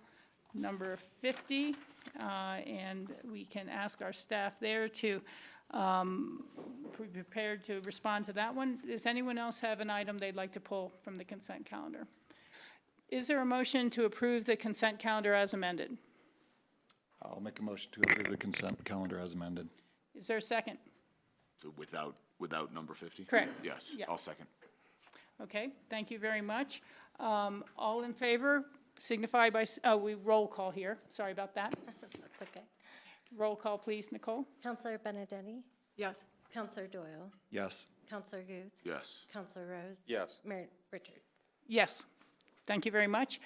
number 50, and we can ask our staff there to be prepared to respond to that one. Does anyone else have an item they'd like to pull from the consent calendar? Is there a motion to approve the consent calendar as amended? I'll make a motion to approve the consent calendar as amended. Is there a second? So without number 50? Correct. Yes, Yeah. I'll second. Okay, thank you very much. All in favor, signify by, we roll call here. Sorry about that. That's okay. Roll call, please, Nicole. Counselor Benedetti? Yes. Counselor Doyle? Yes. Counselor Guth? Yes. Counselor Rose? Yes. Mayor Richards? Yes. Thank you very much.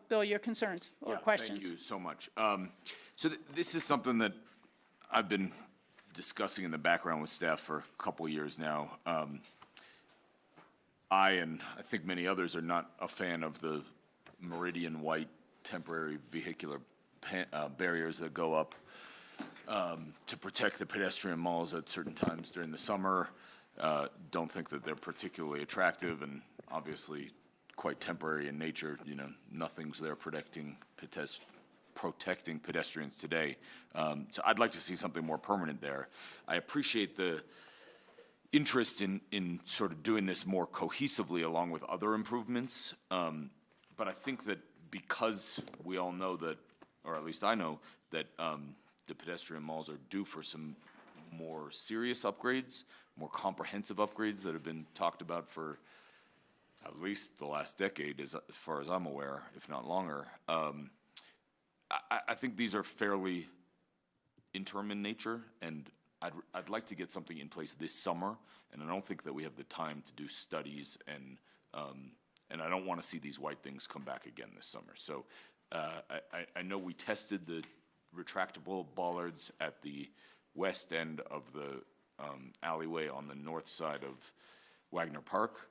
Bill, your concerns or Yeah, questions? Thank you so much. So this is something that I've been discussing in the background with staff for a couple years now. And I think many others are not a fan of the meridian white temporary vehicular barriers that go up to protect the pedestrian malls at certain times during the summer. Don't think that they're particularly attractive and obviously quite temporary in nature. You know, nothing's there protecting pedestrians today. So I'd like to see something more permanent there. I appreciate the interest in sort of doing this more cohesively along with other improvements. But I think that because we all know that, or at least I know, that the pedestrian malls are due for some more serious upgrades, more comprehensive upgrades that have been talked about for at least the last decade, as far as I'm aware, if not longer. I think these are fairly interim in nature, and I'd like to get something in place this summer, and I don't think that we have the time to do studies, and I don't want to see these white things come back again this summer. So I know we tested the retractable bollards at the west end of the alleyway on the north side of Wagner Park,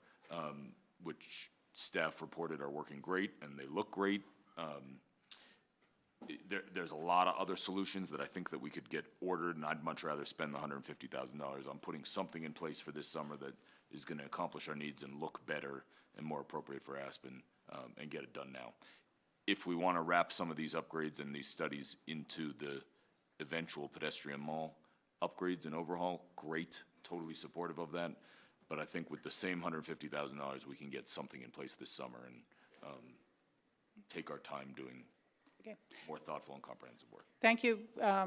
which staff reported are working great, and they look great. There's a lot of other solutions that I think that we could get ordered, and I'd much rather spend the $150,000 on putting something in place for this summer that is going to accomplish our needs and look better and more appropriate for Aspen, and get it done now. If we want to wrap some of these upgrades and these studies into the eventual pedestrian mall upgrades and overhaul, great, totally supportive of that. But I think with the same $150,000, we can get something in place this summer and take our time doing more thoughtful and comprehensive work. Thank you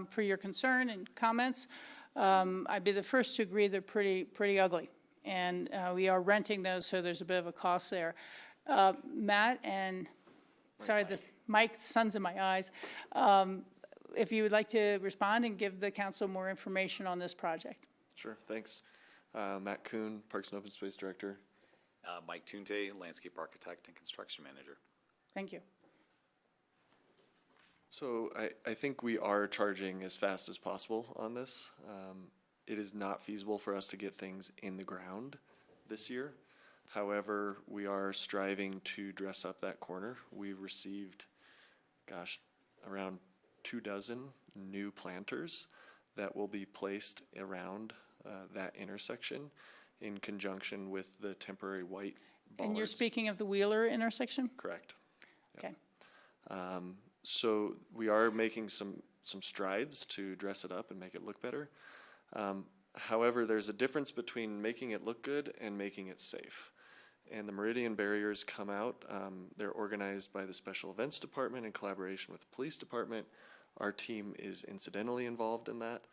for your concern and comments. I'd be the first to agree they're pretty ugly, and we are renting those, so there's a bit of a cost there. Matt and, sorry, Mike, sun's in my eyes. If you would like to respond and give the council more information on this project. Sure, thanks. Matt Kuhn, Parks and Open Space Director. Mike Tunte, Landscape Architect and Construction Manager. Thank you. So I think we are charging as fast as possible on this. It is not feasible for us to get things in the ground this year. However, we are striving to dress up that corner. We've received, around 24 new planters that will be placed around that intersection in conjunction with the temporary white bollards. And you're speaking of the Wheeler intersection? Correct. Okay. So we are making some strides to dress it up and make it look better. However, there's a difference between making it look good and making it safe. And the Meridian barriers come out. They're organized by the Special Events Department in collaboration with the Police Department. Our team is incidentally involved in that.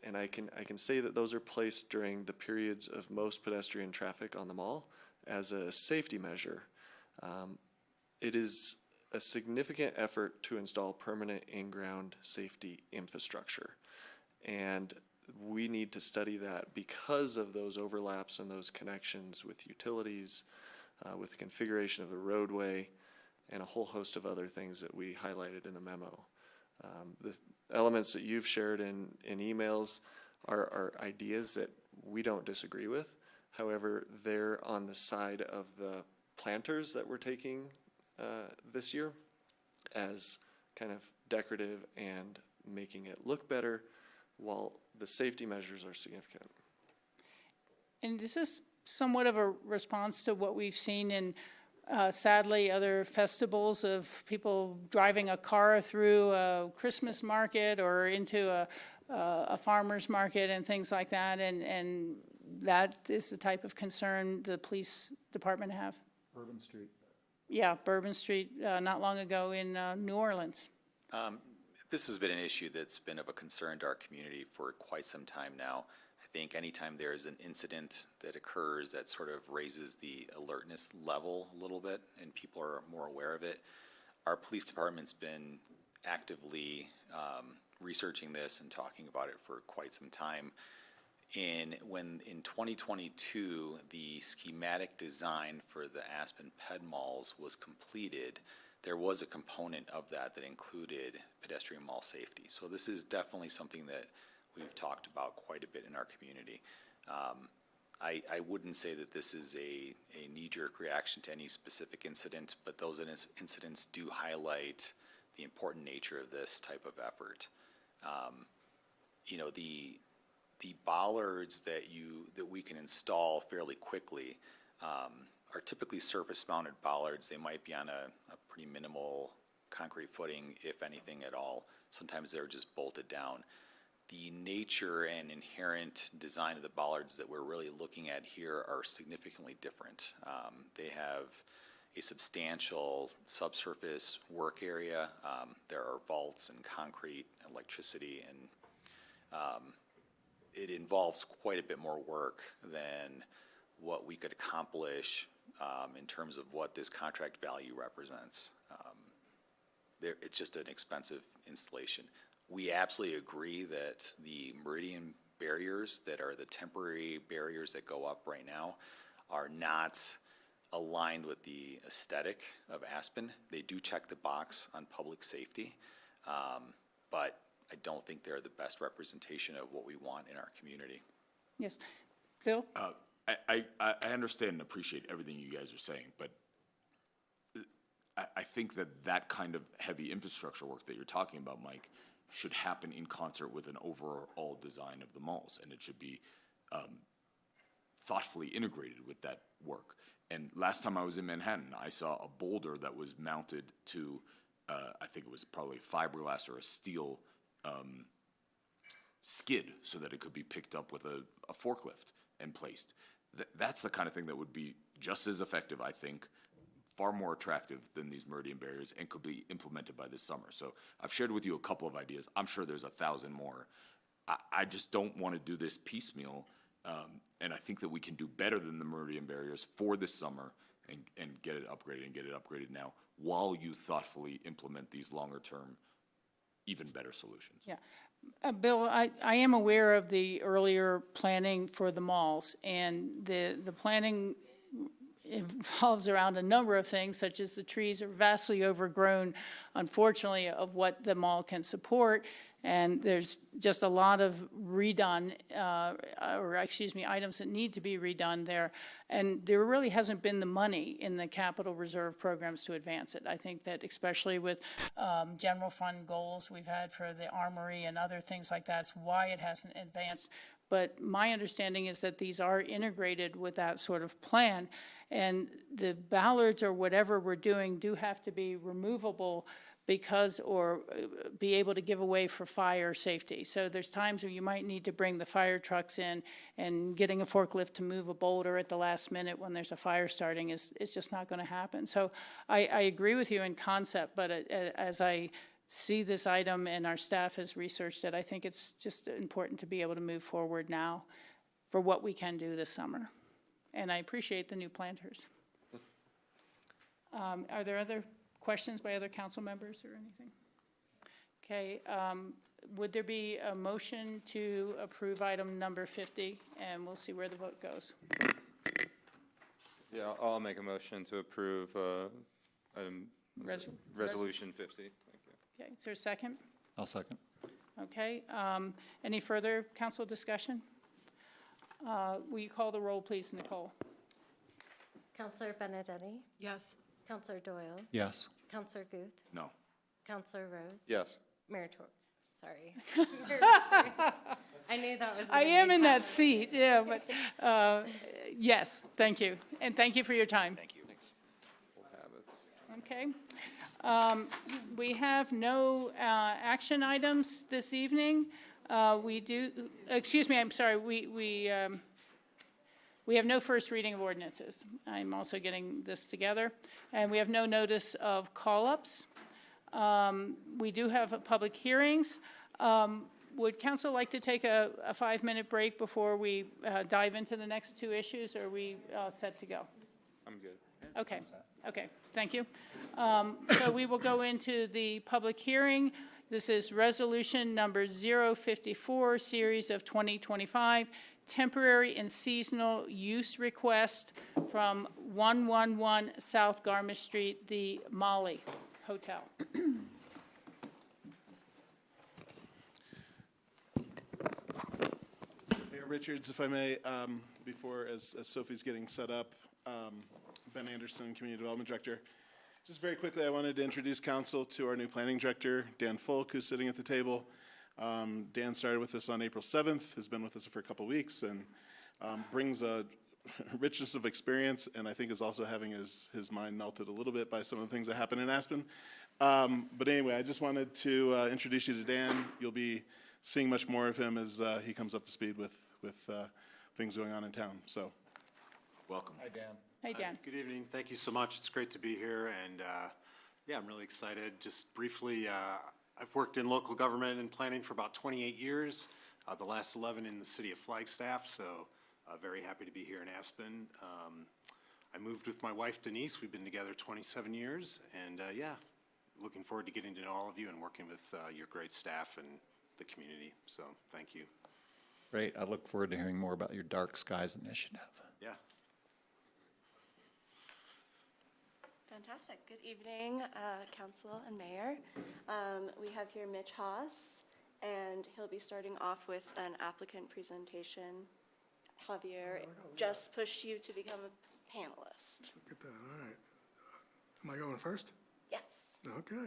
And I can say that those are placed during the periods of most pedestrian traffic on the mall as a safety measure. It is a significant effort to install permanent in-ground safety infrastructure. And we need to study that because of those overlaps and those connections with utilities, with the configuration of the roadway, and a whole host of other things that we highlighted in the memo. The elements that you've shared in emails are ideas that we don't disagree with. However, they're on the side of the planters that we're taking this year as kind of decorative and making it look better while the safety measures are significant. And is this somewhat of a response to what we've seen in, sadly, other festivals of people driving a car through a Christmas market or into a farmer's market and things like that? And that is the type of concern the police department have? Bourbon Street. Yeah, Bourbon Street, not long ago in New Orleans. This has been an issue that's been of a concern to our community for quite some time now. I think anytime there's an incident that occurs that sort of raises the alertness level a little bit and people are more aware of it, our police department's been actively researching this and talking about it for quite some time. In 2022, the schematic design for the Aspen Ped Malls was completed, there was a component of that that included pedestrian mall safety. So this is definitely something that we've talked about quite a bit in our community. I wouldn't say that this is a knee-jerk reaction to any specific incident, but those incidents do highlight the important nature of this type of effort. You know, the bollards that we can install fairly quickly are typically surface-mounted bollards. They might be on a pretty minimal concrete footing, if anything at all. Sometimes they're just bolted down. The nature and inherent design of the bollards that we're really looking at here are significantly different. They have a substantial subsurface work area. There are vaults and concrete, electricity, and it involves quite a bit more work than what we could accomplish in terms of what this contract value represents. It's just an expensive installation. We absolutely agree that the meridian barriers that are the temporary barriers that go up right now are not aligned with the aesthetic of Aspen. They do check the box on public safety, but I don't think they're the best representation of what we want in our community. Yes. Bill? I understand and appreciate everything you guys are saying, but I think that kind of heavy infrastructure work that you're talking about, Mike, should happen in concert with an overall design of the malls, and it should be thoughtfully integrated with that work. And last time I was in Manhattan, I saw a boulder that was mounted to, I think it was probably fiberglass or a steel skid so that it could be picked up with a forklift and placed. That's the kind of thing that would be just as effective, I think, far more attractive than these meridian barriers, and could be implemented by this summer. So I've shared with you a couple of ideas. I'm sure there's 1,000 more. I just don't want to do this piecemeal, and I think that we can do better than the meridian barriers for this summer and get it upgraded now, while you thoughtfully implement these longer-term, even better solutions. Yeah. Bill, I am aware of the earlier planning for the malls, and the planning involves around a number of things, such as the trees are vastly overgrown, unfortunately, of what the mall can support. And there's just a lot of items that need to be redone there. And there really hasn't been the money in the capital reserve programs to advance it. I think that especially with general fund goals we've had for the armory and other things like that, it's why it hasn't advanced. But my understanding is that these are integrated with that sort of plan. And the ballards or whatever we're doing do have to be removable because, or be able to give away for fire safety. So there's times where you might need to bring the fire trucks in, and getting a forklift to move a boulder at the last minute when there's a fire starting is just not going to happen. So I agree with you in concept, but as I see this item and our staff has researched it, I think it's just important to be able to move forward now for what we can do this summer. And I appreciate the new planters. Are there other questions by other council members or anything? Okay, would there be a motion to approve item number 50? And we'll see where the vote goes. Yeah, I'll make a motion to approve item, resolution 50. Thank you. Okay, is there a second? I'll second. Okay, any further council discussion? Will you call the roll, please, Nicole? Counselor Benedetti? Yes. Counselor Doyle? Yes. Counselor Guth? No. Counselor Rose? Yes. Mayor sorry. Mayor Richards. I knew that was I gonna am be in that tough. seat, yeah, but, yes, thank you. And thank you for your time. Thank you. Okay. We have no action items this evening. We do, excuse me, I'm sorry, we have no first reading of ordinances. I'm also getting this together. And we have no notice of call-ups. We do have public hearings. Would council like to take a 5-minute break before we dive into the next two issues, or are we set to go? I'm good. Okay, okay, thank you. So we will go into the public hearing. This is resolution number 054, series of 2025, temporary and seasonal use request from 111 South Garmisch Street, the Molly Hotel. Mayor Richards, if I may, before, as Sophie's getting set up, Ben Anderson, Community Development Director. Just very quickly, I wanted to introduce council to our new planning director, Dan Folk, who's sitting at the table. Dan started with us on April 7th, has been with us for a couple weeks, and brings a richness of experience, and I think is also having his mind melted a little bit by some of the things that happen in Aspen. But anyway, I just wanted to introduce you to Dan. You'll be seeing much more of him as he comes up to speed with things going on in town, so. Welcome. Hi, Dan. Hey, Dan. Good evening. Thank you so much. It's great to be here, and yeah, I'm really excited. Just briefly, I've worked in local government and planning for about 28 years, the last 11 in the city of Flagstaff, so very happy to be here in Aspen. I moved with my wife Denise. We've been together 27 years, and yeah, looking forward to getting to know all of you and working with your great staff and the community, so thank you. Great. I look forward to hearing more about your Dark Skies initiative. Yeah. Fantastic. Good evening, Council and Mayor. We have here Mitch Haas, and he'll be starting off with an applicant presentation. Javier just pushed you to become a panelist. Look at that, all right. Am I going first? Yes. Okay. Let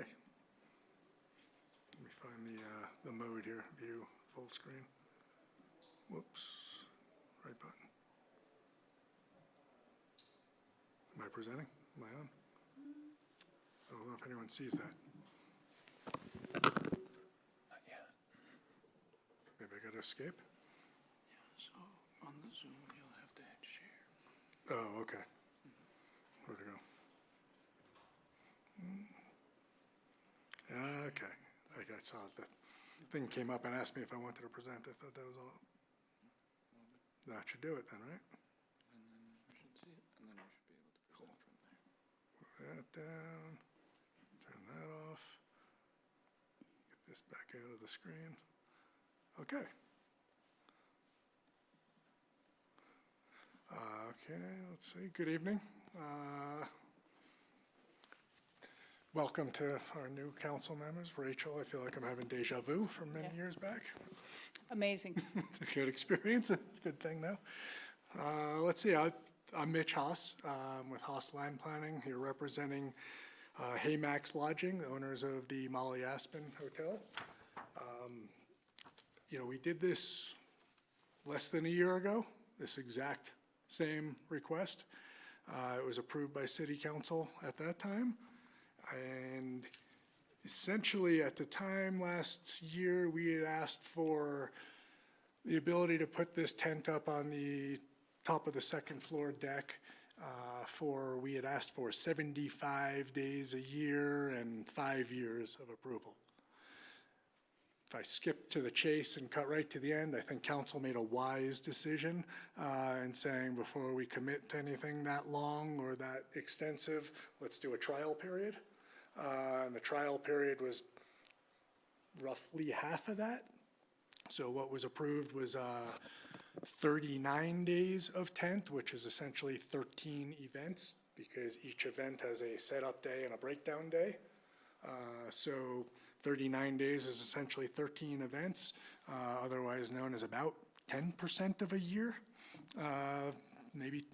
me find the mode here, view full screen. Whoops, right button. Am I presenting? Am I on? I don't know if anyone sees that. Not yet. Maybe I gotta escape? Yeah, so on the Zoom, you'll have to hit share. Oh, okay. Where'd it go? Okay, like I saw the thing came up and asked me if I wanted to present. I thought that was all. That should do it then, right? And then we should see it, and then we should be able to present from there. Move that down, turn that off, get this back out of the screen. Okay. Okay, let's see, good evening. Welcome to our new council members. Rachel, I feel like I'm having deja vu from many years back. Amazing. It's a good experience, it's a good thing now. Let's see, I'm Mitch Haas, with Haas Land Planning, here representing Haymax Lodging, the owners of the Molly Aspen Hotel. You know, we did this less than a year ago, this exact same request. It was approved by City Council at that time. And essentially at the time last year, we had asked for the ability to put this tent up on the top of the second floor deck we had asked for 75 days a year and 5 years of approval. If I skip to the chase and cut right to the end, I think council made a wise decision in saying before we commit to anything that long or that extensive, let's do a trial period. And the trial period was roughly half of that. So what was approved was 39 days of tent, which is essentially 13 events because each event has a setup day and a breakdown day. So 39 days is essentially 13 events, otherwise known as about 10% of a year. Maybe,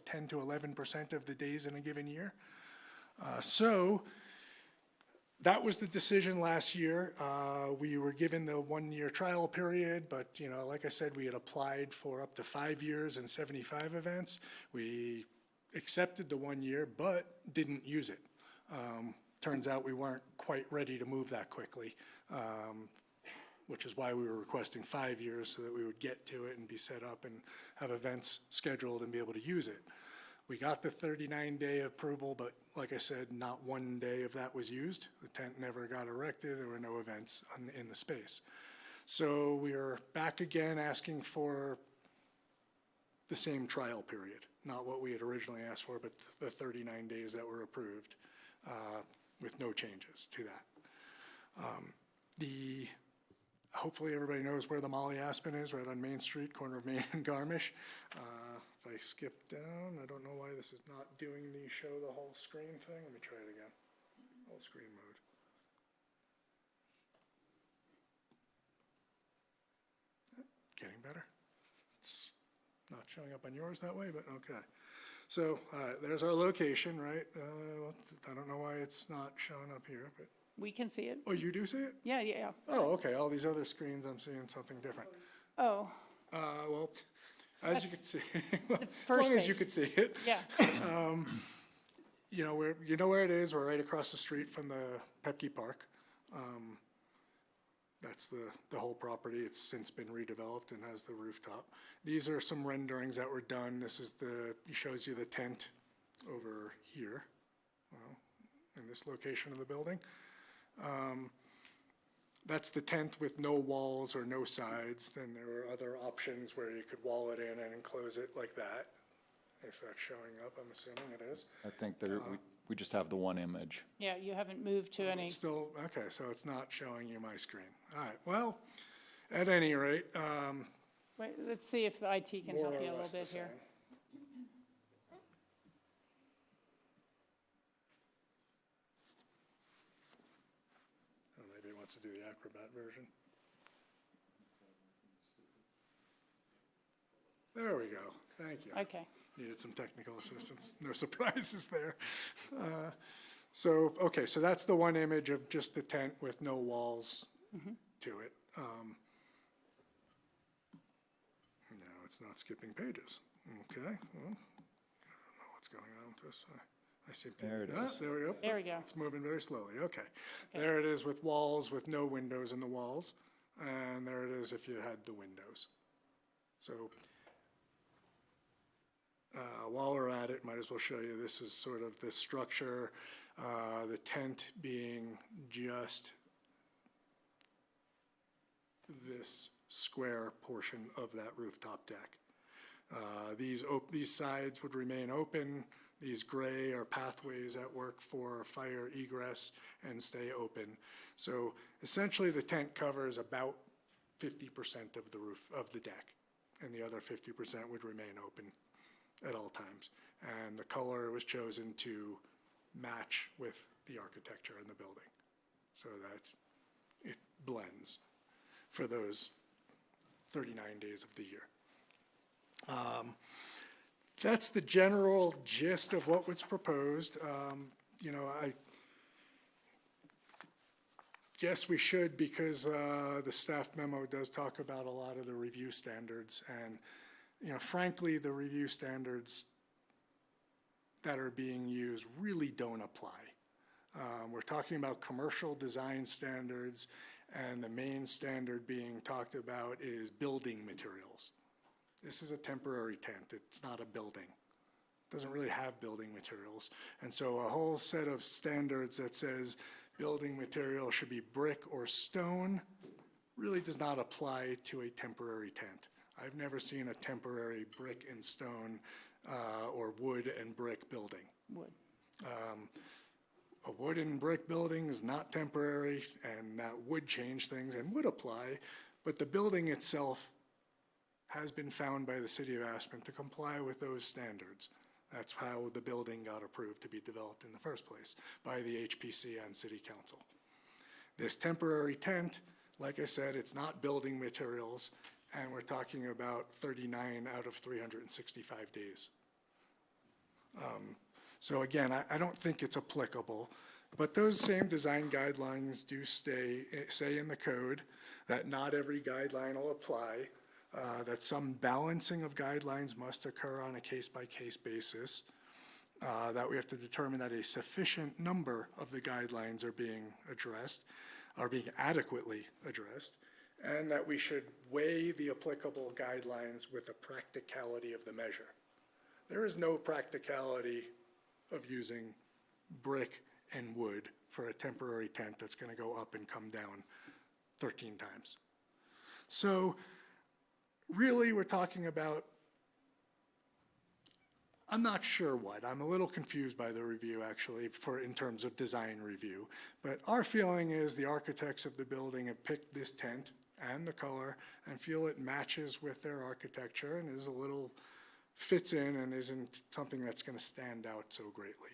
10 to 11% of the days in a given year. So that was the decision last year. We were given the 1-year trial period, but, you know, like I said, we had applied for up to 5 years and 75 events. We accepted the 1 year, but didn't use it. Turns out we weren't quite ready to move that quickly, which is why we were requesting 5 years so that we would get to it and be set up and have events scheduled and be able to use it. We got the 39-day approval, but like I said, not 1 day of that was used. The tent never got erected. There were no events in the space. So we are back again asking for the same trial period, not what we had originally asked for, but the 39 days that were approved with no changes to that. Hopefully everybody knows where the Molly Aspen is, right on Main Street, corner of Main and Garmisch. If I skip down, I don't know why this is not doing the show the whole screen thing. Let me try it again. Whole screen mode. Getting better. It's not showing up on yours that way, but okay. So, there's our location, right? I don't know why it's not showing up here, but. We can see it. Oh, you do see it? Yeah, yeah. Oh, okay, all these other screens, I'm seeing something different. Oh, Well, as you can see, as first long as you page. could see it. yeah. You know where it is, we're right across the street from the Pepke Park. That's the whole property, it's since been redeveloped and has the rooftop. These are some renderings that were done, this is shows you the tent over here, in this location of the building. That's the tent with no walls or no sides. Then there were other options where you could wall it in and enclose it like that. If that's showing up, I'm assuming it is. I think we just have the one image. Yeah, you haven't moved to any. It's still, okay, so it's not showing you my screen. All right, well, at any rate. Wait, let's see if the IT can help you a little bit here. Maybe he wants to do the Acrobat version. There we go. Thank you. Okay. Needed some technical assistance. No surprises there. So that's the one image of just the tent with no walls to it. Now it's not skipping pages. Okay. Well, I don't know what's going on with this. I seem to. There it is. There we go. There we go. It's moving very slowly. Okay. There it is with walls with no windows in the walls. And there it is if you had the windows. So while we're at it, might as well show you, this is sort of the structure, the tent being just this square portion of that rooftop deck. These sides would remain open. These gray are pathways at work for fire egress and stay open. So essentially the tent covers about 50% of the roof of the deck, and the other 50% would remain open at all times. And the color was chosen to match with the architecture in the building so that it blends for those 39 days of the year. That's the general gist of what was proposed. I guess we should, because the staff memo does talk about a lot of the review standards, and frankly, the review standards that are being used really don't apply. We're talking about commercial design standards, and the main standard being talked about is building materials. This is a temporary tent, it's not a building. It doesn't really have building materials. And so a whole set of standards that says building material should be brick or stone really does not apply to a temporary tent. I've never seen a temporary brick and stone or wood and brick building. Wood. A wood and brick building is not temporary, and that would change things and would apply, but the building itself has been found by the city of Aspen to comply with those standards. That's how the building got approved to be developed in the first place by the HPC and city council. This temporary tent, like I said, it's not building materials, and we're talking about 39 out of 365 days So again, I don't think it's applicable, but those same design guidelines do say in the code that not every guideline will apply, that some balancing of guidelines must occur on a case-by-case basis, that we have to determine that a sufficient number of the guidelines are being addressed, are being adequately addressed, and that we should weigh the applicable guidelines with the practicality of the measure. There is no practicality of using brick and wood for a temporary tent that's going to go up and come down 13 times. So really, we're talking about, I'm not sure what. I'm a little confused by the review, actually, in terms of design review. But our feeling is the architects of the building have picked this tent and the color and feel it matches with their architecture and is a little, fits in and isn't something that's going to stand out so greatly.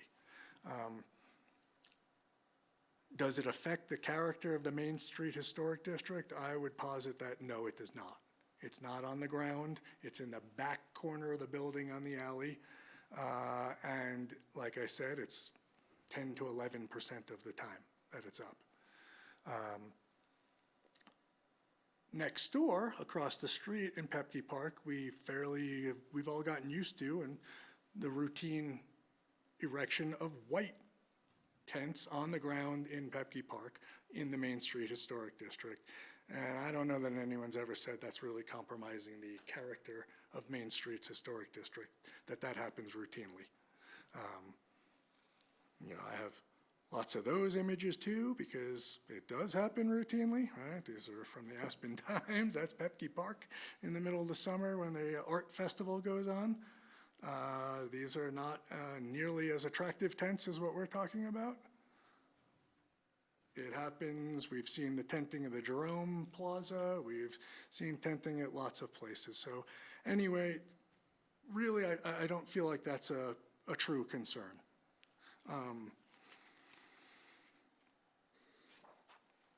Does it affect the character of the Main Street Historic District? I would posit that no, it does not. It's not on the ground. It's in the back corner of the building on the alley. And like I said, it's 10 to 11% of the time that it's up. Next door, across the street in Pepke Park, we've all gotten used to and the routine erection of white tents on the ground in Pepke Park in the Main Street Historic District. And I don't know that anyone's ever said that's really compromising the character of Main Street's Historic District, that happens routinely. I have lots of those images too, because it does happen routinely, right? These are from the Aspen Times. That's Pepke Park in the middle of the summer when the art festival goes on. These are not nearly as attractive tents as what we're talking about. It happens. We've seen the tenting of the Jerome Plaza. We've seen tenting at lots of places. So anyway, really, I don't feel like that's a true concern.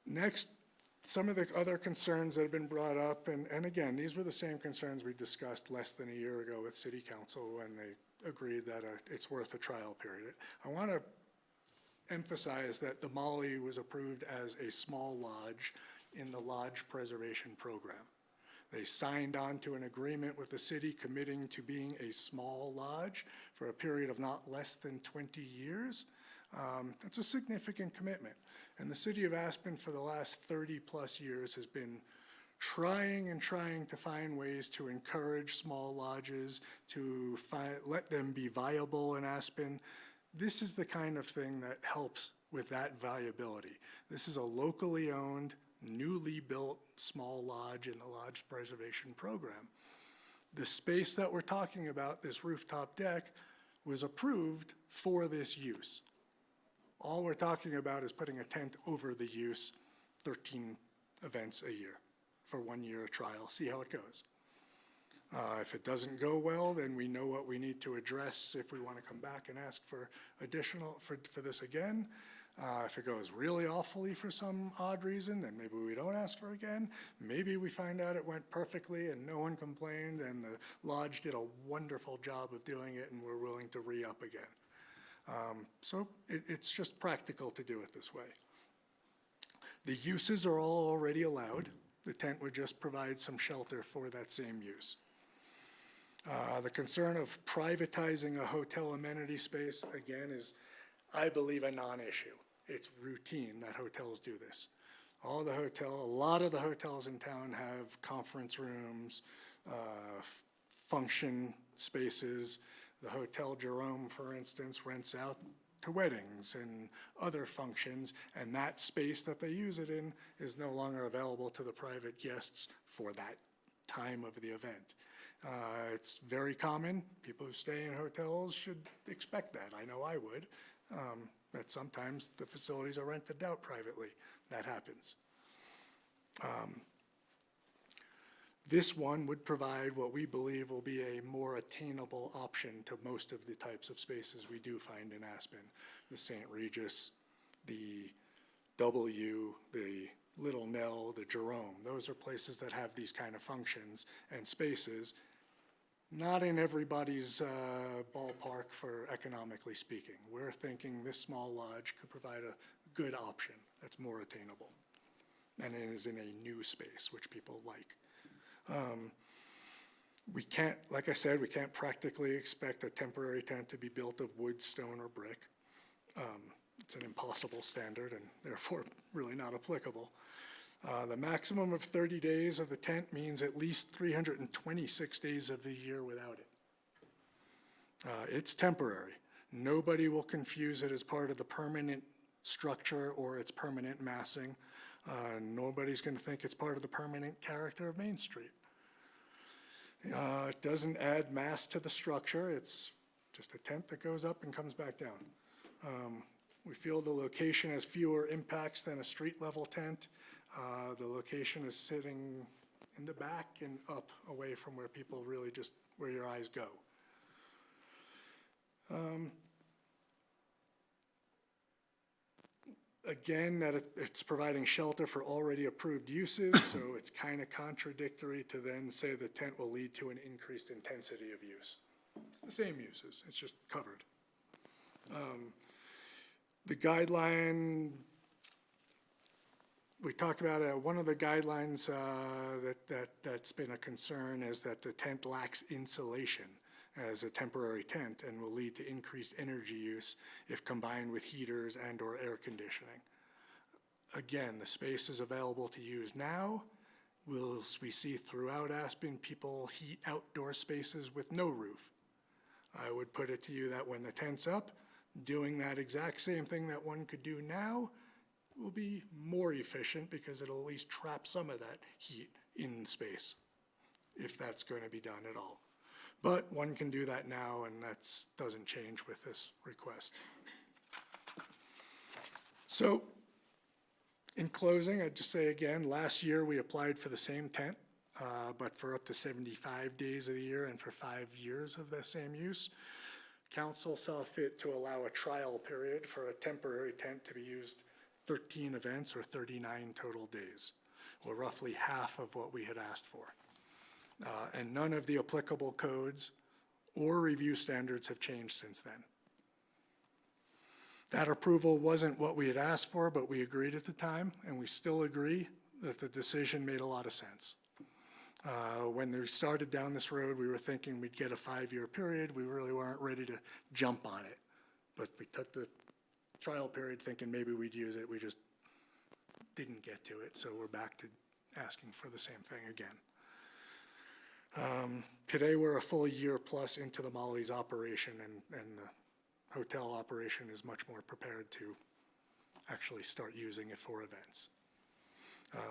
Next, some of the other concerns that have been brought up, and again, these were the same concerns we discussed less than a year ago with City Council when they agreed that it's worth a trial period. I want to emphasize that the Molly was approved as a small lodge in the Lodge Preservation Program. They signed on to an agreement with the city committing to being a small lodge for a period of not less than 20 years. That's a significant commitment. And the city of Aspen for the last 30 plus years has been trying to find ways to encourage small lodges, to let them be viable in Aspen. This is the kind of thing that helps with that viability. This is a locally owned, newly built small lodge in the Lodge Preservation Program. The space that we're talking about, this rooftop deck, was approved for this use. All we're talking about is putting a tent over the use, 13 events a year for 1 year trial, see how it goes. If it doesn't go well, then we know what we need to address if we want to come back and ask for additional, for this again. If it goes really awfully for some odd reason, then maybe we don't ask for again. Maybe we find out it went perfectly and no one complained and the lodge did a wonderful job of doing it and we're willing to re-up again. So it's just practical to do it this way. The uses are all already allowed. The tent would just provide some shelter for that same use. The concern of privatizing a hotel amenity space, again, is, I believe, a non-issue. It's routine that hotels do this. A lot of the hotels in town have conference rooms, function spaces. The Hotel Jerome, for instance, rents out to weddings and other functions, and that space that they use it in is no longer available to the private guests for that time of the event. It's very common. People who stay in hotels should expect that. I know I would. But sometimes the facilities are rented out privately. That happens. This one would provide what we believe will be a more attainable option to most of the types of spaces we do find in Aspen. The St. Regis, the W, the Little Nell, the Jerome. Those are places that have these kind of functions and spaces not in everybody's ballpark for economically speaking. We're thinking this small lodge could provide a good option that's more attainable, and it is in a new space, which people like. We can't, like I said, we can't practically expect a temporary tent to be built of wood, stone, or brick. It's an impossible standard and therefore really not applicable. The maximum of 30 days of the tent means at least 326 days of the year without it. It's temporary. Nobody will confuse it as part of the permanent structure or its permanent massing. Nobody's going to think it's part of the permanent character of Main Street. It doesn't add mass to the structure. It's just a tent that goes up and comes back down. We feel the location has fewer impacts than a street-level tent. The location is sitting in the back and up away from where people really just, where your eyes go. Again, that it's providing shelter for already approved uses, so it's kind of contradictory to then say the tent will lead to an increased intensity of use. It's the same uses, it's just covered. The guideline, we talked about one of the guidelines that's been a concern is that the tent lacks insulation as a temporary tent and will lead to increased energy use if combined with heaters and or air conditioning. Again, the space is available to use now. We see throughout Aspen people heat outdoor spaces with no roof. I would put it to you that when the tent's up, doing that exact same thing that one could do now will be more efficient because it'll at least trap some of that heat in space, if that's going to be done at all. But one can do that now, and that doesn't change with this request. So, in closing, I'd just say again, last year we applied for the same tent, but for up to 75 days of the year and for 5 years of the same use. Council saw fit to allow a trial period for a temporary tent to be used 13 events or 39 total days, or roughly half of what we had asked for. And none of the applicable codes or review standards have changed since then. That approval wasn't what we had asked for, but we agreed at the time, and we still agree that the decision made a lot of sense. When we started down this road, we were thinking we'd get a 5-year period. We really weren't ready to jump on it. But we took the trial period thinking maybe we'd use it. We just didn't get to it, so we're back to asking for the same thing again. Today, we're a full year plus into the Molly's operation, and the hotel operation is much more prepared to actually start using it for events.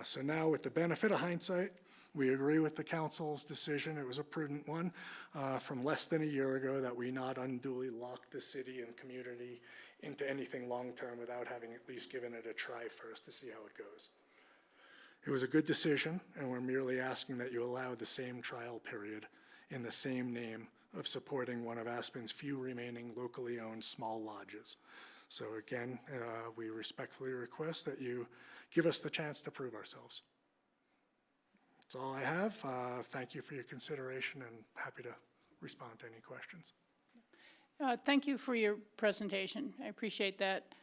So now, with the benefit of hindsight, we agree with the council's decision. It was a prudent one from less than a year ago that we not unduly lock the city and community into anything long-term without having at least given it a try first to see how it goes. It was a good decision, and we're merely asking that you allow the same trial period in the same name of supporting one of Aspen's few remaining locally owned small lodges. So again, we respectfully request that you give us the chance to prove ourselves. That's all I have. Thank you for your consideration, and happy to respond to any questions. Thank you for your presentation. I appreciate that.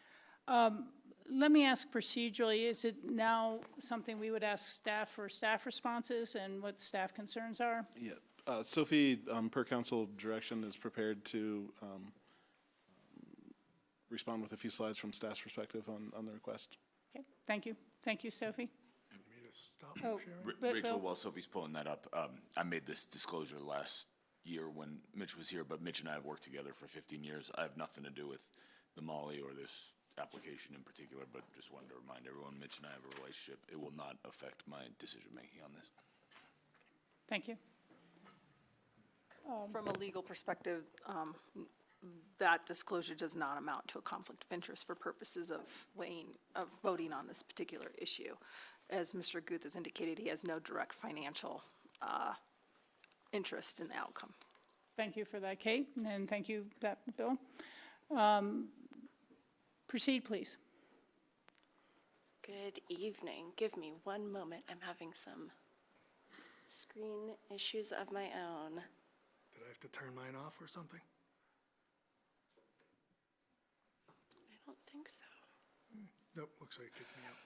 Let me ask procedurally, is it now something we would ask staff for staff responses and what staff concerns are? Yeah. Sophie, per council direction, is prepared to respond with a few slides from staff's perspective on the request. Okay, thank you. Thank you, Sophie. Stop Oh, sharing. Rachel, while Sophie's pulling that up, I made this disclosure last year when Mitch was here, but Mitch and I have worked together for 15 years. I have nothing to do with the Molly or this application in particular, but just wanted to remind everyone, Mitch and I have a relationship. It will not affect my decision-making on this. Thank you. From a legal perspective, that disclosure does not amount to a conflict of interest for purposes of voting on this particular issue. As Mr. Guth has indicated, he has no direct financial interest in the outcome. Thank you for that, Kate, and thank you, Bill. Proceed, please. Good evening. Give me one moment. I'm having some screen issues of my own. Did I have to turn mine off or something? I don't think so. Nope, looks like it kicked me out.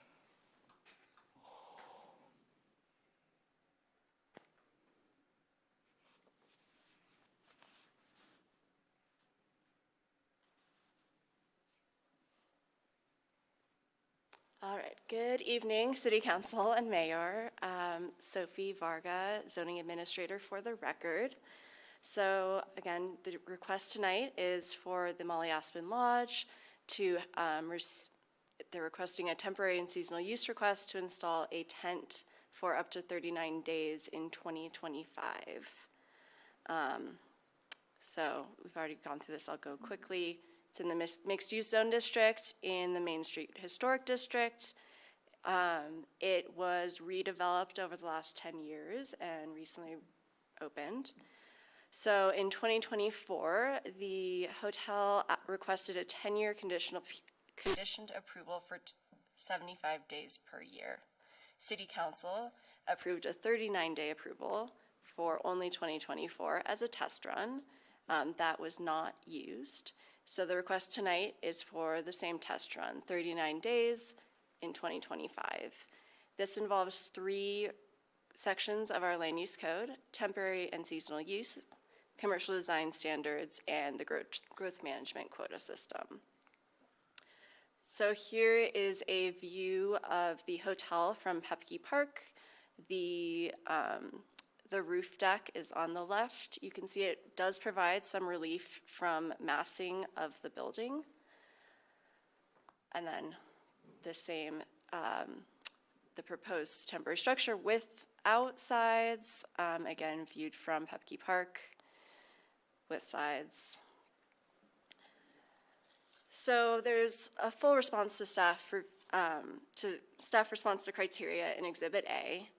All right, good evening, City Council and Mayor. Sophie Varga, Zoning Administrator for the record. So again, the request tonight is for the Molly Aspen Lodge to, they're requesting a temporary and seasonal use request to install a tent for up to 39 days in 2025. So we've already gone through this, I'll go quickly. It's in the mixed-use zone district in the Main Street Historic District. It was redeveloped over the last 10 years and recently opened. So in 2024, the hotel requested a 10-year conditioned approval for 75 days per year. City Council approved a 39-day approval for only 2024 as a test run. That was not used. So the request tonight is for the same test run, 39 days in 2025. This involves 3 sections of our land use code: temporary and seasonal use, commercial design standards, and the growth management quota system. So here is a view of the hotel from Pepke Park. The roof deck is on the left. You can see it does provide some relief from massing of the building. And then the same, the proposed temporary structure without sides, again, viewed from Pepke Park with sides. So there's a full response to staff response to criteria in Exhibit A.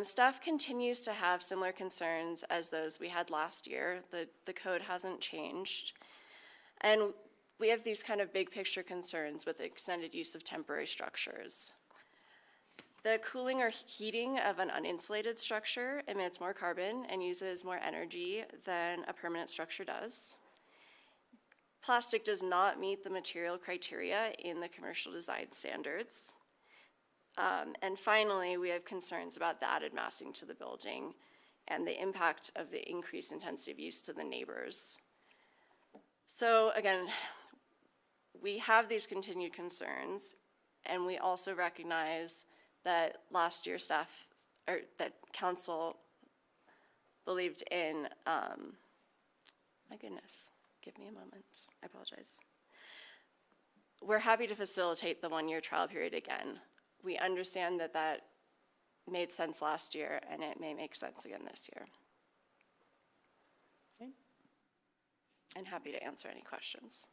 Staff continues to have similar concerns as those we had last year. The code hasn't changed. And we have these kind of big picture concerns with the extended use of temporary structures. The cooling or heating of an uninsulated structure emits more carbon and uses more energy than a permanent structure does. Plastic does not meet the material criteria in the commercial design standards. And finally, we have concerns about the added massing to the building and the impact of the increased intensity of use to the neighbors. So again, we have these continued concerns, and we also recognize that last year that council believed in, my goodness, give me a moment, I apologize. We're happy to facilitate the 1-year trial period again. We understand that that made sense last year, and it may make sense again this year. Okay. And happy to answer any questions.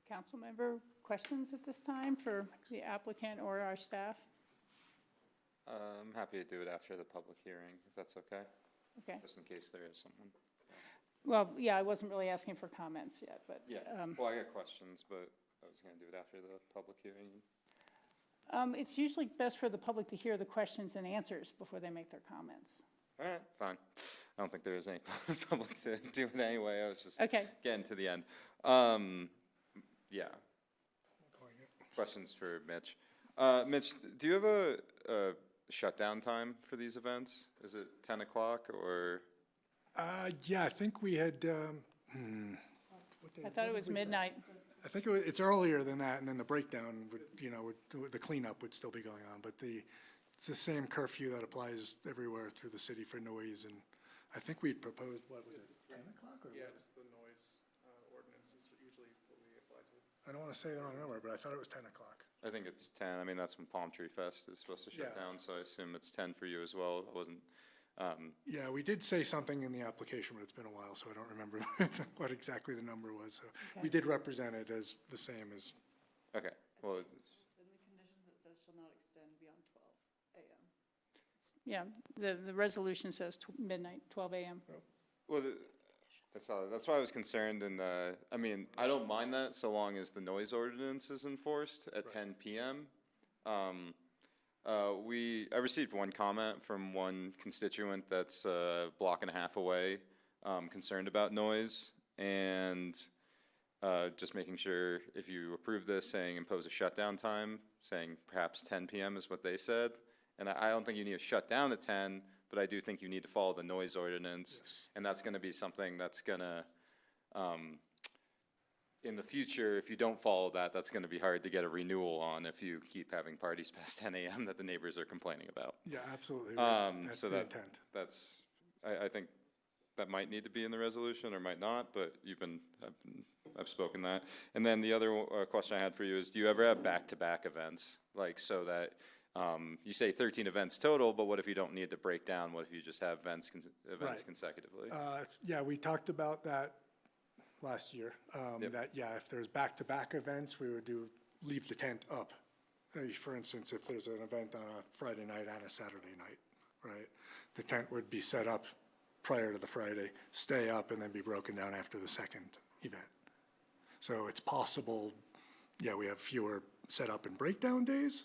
Council member, questions at this time for the applicant or our staff? I'm happy to do it after the public hearing, if that's okay. Okay. Just in case there is someone. Well, yeah, I wasn't really asking for comments yet, but. Yeah, well, I got questions, but I was going to do it after the public hearing. It's usually best for the public to hear the questions and answers before they make their comments. All right, fine. I don't think there was any public to do it anyway. I was just getting to the end. Yeah. Questions for Mitch. Mitch, do you have a shutdown time for these events? Is it 10 o'clock or? Yeah, I think we had, I thought it was midnight. I think it's earlier than that, and then the breakdown would, the cleanup would still be going on, but it's the same curfew that applies everywhere through the city for noise, and I think we proposed, what was it, 10 o'clock or? Yeah, it's the noise ordinance is usually what we apply to. I don't want to say the wrong number, but I thought it was 10 o'clock. I think it's 10. I mean, that's when Palm Tree Fest is supposed to shut down, so I assume it's 10 for you as well. It wasn't. Yeah, we did say something in the application, but it's been a while, so I don't remember what exactly the number was. So we did represent it as the same as. Okay, well. In the conditions, it says shall not extend beyond 12 a.m. Yeah, the resolution says midnight, 12 a.m. Well, that's why I was concerned, and I mean, I don't mind that so long as the noise ordinance is enforced at 10 p.m. I received one comment from one constituent that's a block and a half away, concerned about noise, and just making sure if you approve this, saying impose a shutdown time, saying perhaps 10 p.m. is what they said. And I don't think you need to shut down at 10, but I do think you need to follow the noise ordinance. Yes. And that's going to be something that's going to, in the future, if you don't follow that, that's going to be hard to get a renewal on if you keep having parties past 10 a.m. that the neighbors are complaining about. Yeah, absolutely. That's so the that, intent. that's, I think that might need to be in the resolution or might not, but I've spoken that. And then the other question I had for you is, do you ever have back-to-back events? Like, so that, you say 13 events total, but what if you don't need to break down? What if you just have events Right. consecutively? Yeah, we talked about that last year. That, yeah, if there's back-to-back events, we would leave the tent up. For instance, if there's an event on a Friday night and a Saturday night, right? The tent would be set up prior to the Friday, stay up, and then be broken down after the second event. So it's possible, yeah, we have fewer setup and breakdown days.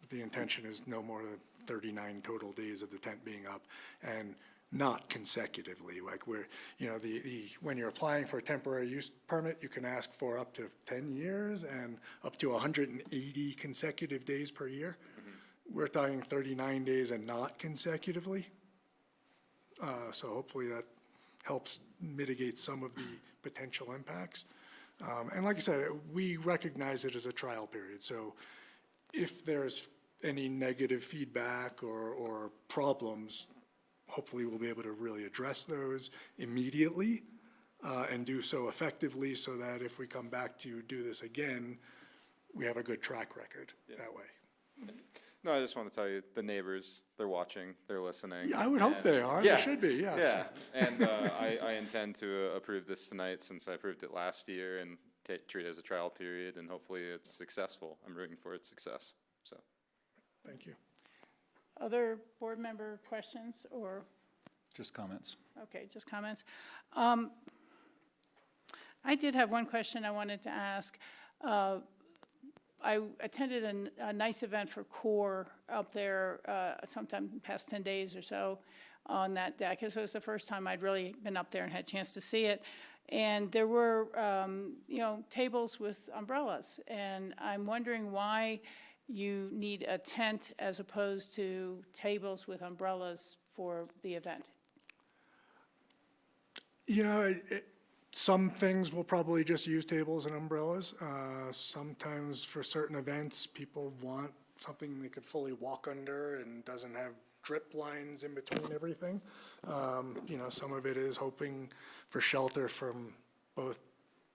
The intention is no more than 39 total days of the tent being up, and not consecutively. Like when you're applying for a temporary use permit, you can ask for up to 10 years and up to 180 consecutive days per year. Mm-hmm. We're talking 39 days and not consecutively. So hopefully that helps mitigate some of the potential impacts. And like I said, we recognize it as a trial period. So if there's any negative feedback or problems, hopefully we'll be able to really address those immediately and do so effectively, so that if we come back to do this again, we have a good track record that way. No, I just want to tell you, the neighbors, they're watching, they're listening. Yeah, I would hope they are. Yeah, They should be, yes. Yeah, and I intend to approve this tonight, since I approved it last year, and treat it as a trial period, and hopefully it's successful. I'm rooting for its success, so. Thank you. Other board member questions or? Just comments. Okay, just comments. I did have one question I wanted to ask. I attended a nice event for CORE up there sometime past 10 days or so on that deck. So it was the first time I'd really been up there and had a chance to see it. And there were, tables with umbrellas. And I'm wondering why you need a tent as opposed to tables with umbrellas for the event. Some things will probably just use tables and umbrellas. Sometimes for certain events, people want something they could fully walk under and doesn't have drip lines in between everything. Some of it is hoping for shelter from both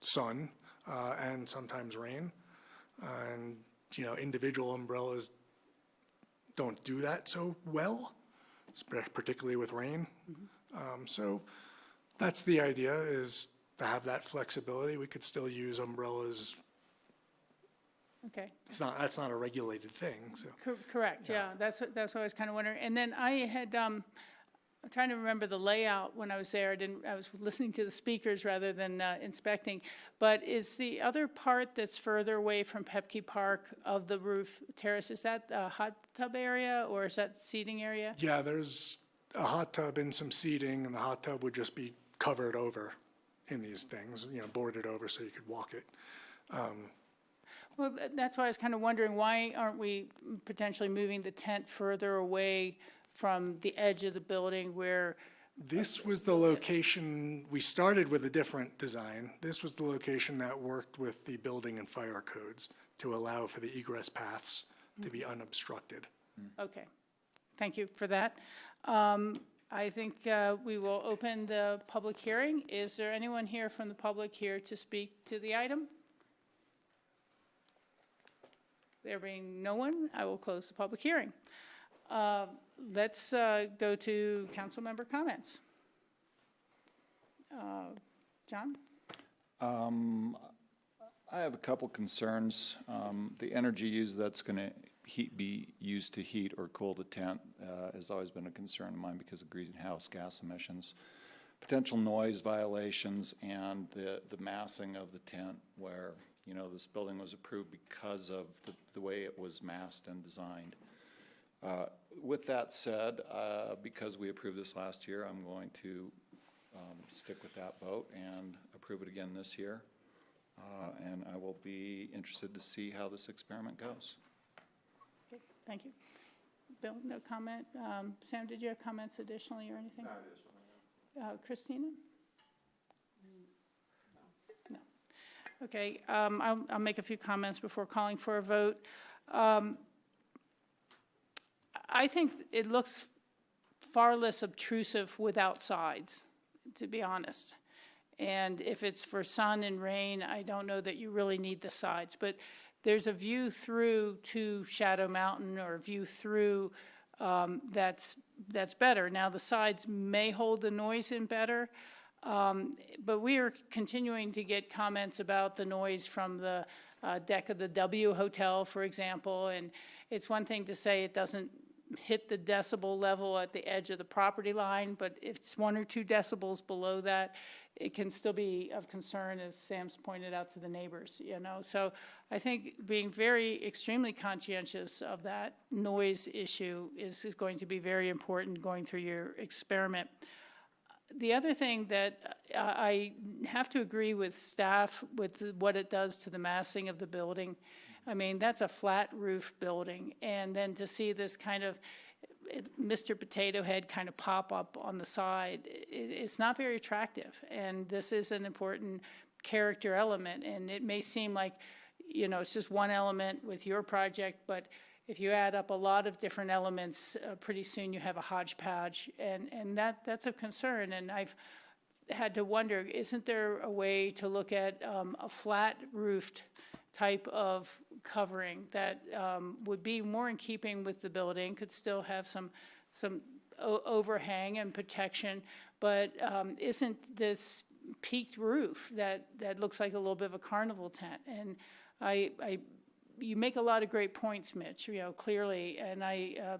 sun and sometimes rain. And, individual umbrellas don't do that so well, particularly with rain. Mm-hmm. So that's the idea, is to have that flexibility. We could still use umbrellas. Okay. That's not a regulated thing, so. Correct, yeah. That's what I was kind of wondering. And then I had, I'm trying to remember the layout when I was there. I was listening to the speakers rather than inspecting. But is the other part that's further away from Pepke Park of the roof terrace, is that a hot tub area or is that seating area? Yeah, there's a hot tub and some seating, and the hot tub would just be covered over in these things, boarded over so you could walk it. Well, that's why I was kind of wondering, why aren't we potentially moving the tent further away from the edge of the building where? This was the location, we started with a different design. This was the location that worked with the building and fire codes to allow for the egress paths to be unobstructed. Okay, thank you for that. I think we will open the public hearing. Is there anyone here from the public here to speak to the item? There being no one, I will close the public hearing. Let's go to council member comments. John? I have a couple concerns. The energy used that's going to be used to heat or cool the tent has always been a concern of mine because of greenhouse gas emissions. Potential noise violations and the massing of the tent where You know, this building was approved because of the way it was massed and designed. With that said, because we approved this last year, I'm going to stick with that vote and approve it again this year. And I will be interested to see how this experiment goes. Okay, thank you. Bill, no comment. Sam, did you have comments additionally or anything? Christina? No. Okay, I'll make a few comments before calling for a vote. I think it looks far less obtrusive without sides, to be honest. And if it's for sun and rain, I don't know that you really need the sides. But there's a view through to Shadow Mountain or a view through that's better. Now, the sides may hold the noise in better, but we are continuing to get comments about the noise from the deck of the W Hotel, for example. And it's one thing to say it doesn't hit the decibel level at the edge of the property line, but if it's 1 or 2 decibels below that, it can still be of concern, as Sam's pointed out, to the neighbors, you know. So I think being very extremely conscientious of that noise issue is going to be very important going through your experiment. The other thing that I have to agree with staff with what it does to the massing of the building. I mean, that's a flat roof building, and then to see this kind of Mr. Potato Head kind of pop up on the side, it's not very attractive. And this is an important character element, and it may seem like, you know, it's just one element with your project, but if you add up a lot of different elements, pretty soon you have a hodgepodge, and that's of concern. And I've had to wonder, isn't there a way to look at a flat roofed type of covering that would be more in keeping with the building, could still have some overhang and protection, but isn't this peaked roof that looks like a little bit of a carnival tent? And you make a lot of great points, Mitch, you know, clearly, and I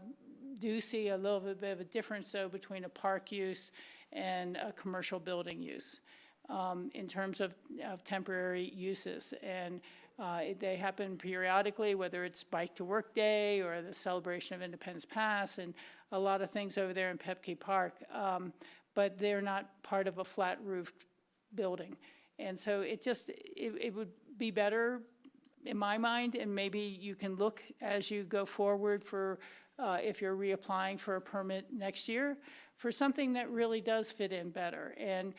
do see a little bit of a difference, though, between a park use and a commercial building use in terms of temporary uses. And they happen periodically, whether it's Bike to Work Day or the celebration of Independence Pass and a lot of things over there in Pepke Park, but they're not part of a flat roofed building. And so it would be better in my mind, and maybe you can look as you go forward for if you're reapplying for a permit next year for something that really does fit in better. And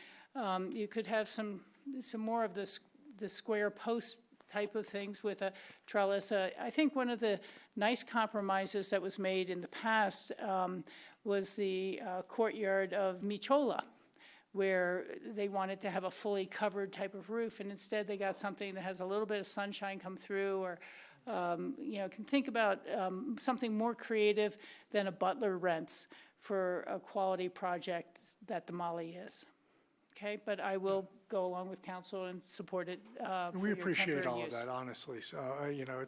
you could have some more of the square post type of things with a trellis. I think one of the nice compromises that was made in the past was the courtyard of Michola, where they wanted to have a fully covered type of roof, and instead they got something that has a little bit of sunshine come through, or you know, can think about something more creative than a Butler rents for a quality project that the Molly is. Okay, but I will go along with council and support it. We appreciate all of use. that, honestly. So, you know,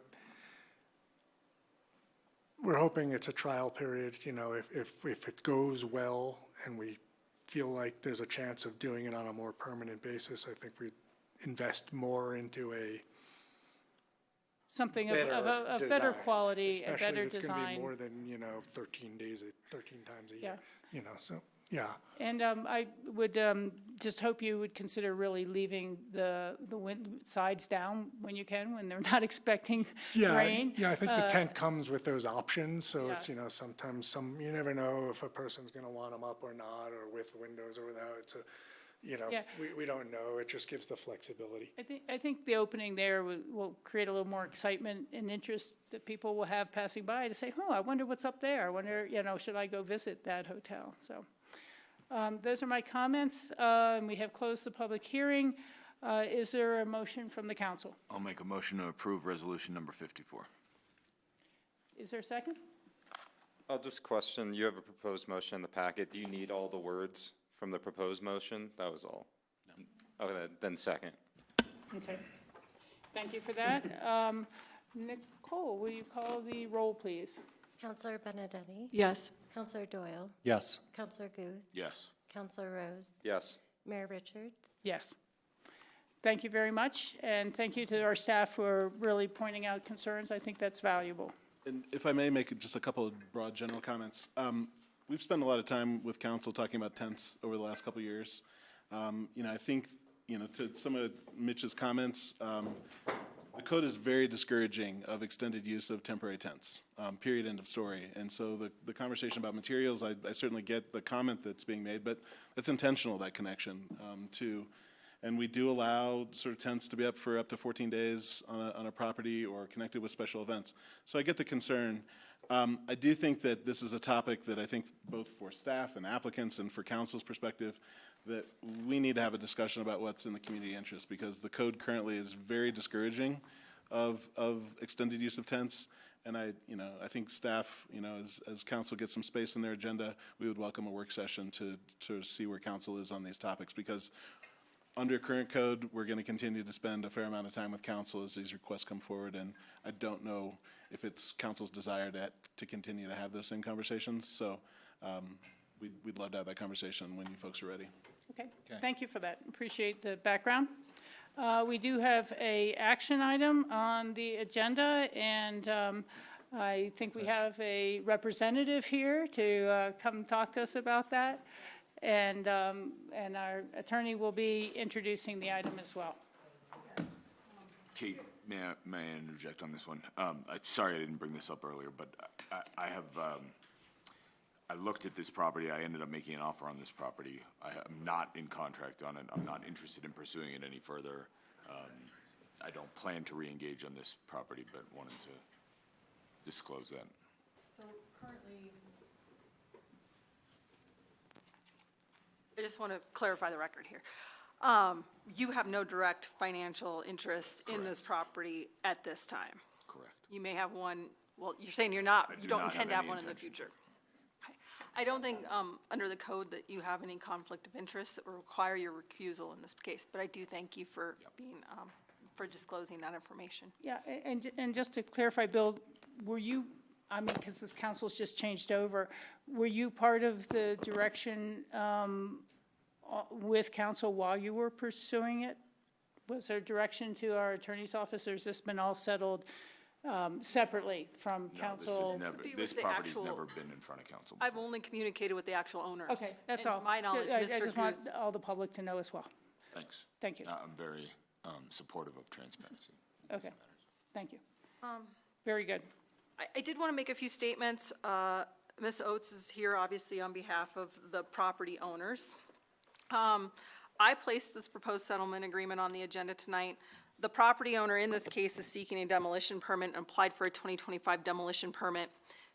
we're hoping it's a trial period. You know, if it goes well and we feel like there's a chance of doing it on a more permanent basis, I think we'd invest more into something of better quality, a better design. Especially if it's going to be more than, you know, 13 times a year. You know, so. Yeah. And I would just hope you would consider really leaving the sides down when you can, when they're not expecting rain. Yeah, I think the tent comes with those options, so it's, you know, sometimes you never know if a person's going to want them up or not, or with windows or without. So, you know, we don't know. It just gives the flexibility. I think the opening there will create a little more excitement and interest that people will have passing by to say, oh, I wonder what's up there. I wonder, you know, should I go visit that hotel? So. Those are my comments, and we have closed the public hearing. Is there a motion from the council? I'll make a motion to approve resolution number 54. Is there a second? I'll just question, you have a proposed motion in the packet. Do you need all the words from the proposed motion? That was all. No. Okay, then second. Okay. Thank you for that. Nicole, will you call the roll, please? Councilor Benedetti? Yes. Councilor Doyle? Yes. Councilor Guth? Yes. Councilor Rose? Yes. Mayor Richards? Yes. thank you very much, and thank you to our staff for really pointing out concerns. I think that's valuable. And if I may make just a couple of broad general comments. We've spent a lot of time with council talking about tents over the last couple of years. I think, to some of Mitch's comments, the code is very discouraging of extended use of temporary tents, period, end of story. And so the conversation about materials, I certainly get the comment that's being made, but it's intentional, that connection, too. And we do allow sort of tents to be up for up to 14 days on a property or connected with special events. So I get the concern. I do think that this is a topic that I think both for staff and applicants and for council's perspective, that we need to have a discussion about what's in the community interest, because the code currently is very discouraging of extended use of tents. And I think staff, as council gets some space in their agenda, we would welcome a work session to see where council is on these topics, because under current code, we're going to continue to spend a fair amount of time with council as these requests come forward, and I don't know if it's council's desire to continue to have those same conversations. So we'd love to have that conversation when you folks are ready. Okay, thank you for that. Appreciate the background. We do have a action item on the agenda, and I think we have a representative here to come talk to us about that. And our attorney will be introducing the item as well. Kate, may I interject on this one? Sorry I didn't bring this up earlier, but I looked at this property. I ended up making an offer on this property. I'm not in contract on it. I'm not interested in pursuing it any further. I don't plan to re-engage on this property, but wanted to disclose that. So currently, I just want to clarify the record here. You have no direct financial interest in this property at this time. Correct. You may have one, well, you're saying you don't intend to have one in the future. Okay. I don't think, under the code, that you have any conflict of interest that will require your recusal in this case, but I do thank you for being, for disclosing that information. Yeah, and just to clarify, Bill, were you, because this council's just changed over, were you part of the direction with council while you were pursuing it? Was there direction to our attorney's office, or has this been all settled separately from council? This property's never been in front of council. I've only communicated with the actual owners. Okay, that's And all. to my knowledge, I Mr. just want Guth, all the public to know as well. Thanks. Thank you. I'm very supportive of transparency. Okay, thank you. Very good. I did want to make a few statements. Ms. Oates is here, obviously, on behalf of the property owners. I placed this proposed settlement agreement on the agenda tonight. The property owner in this case is seeking a demolition permit and applied for a 2025 demolition permit.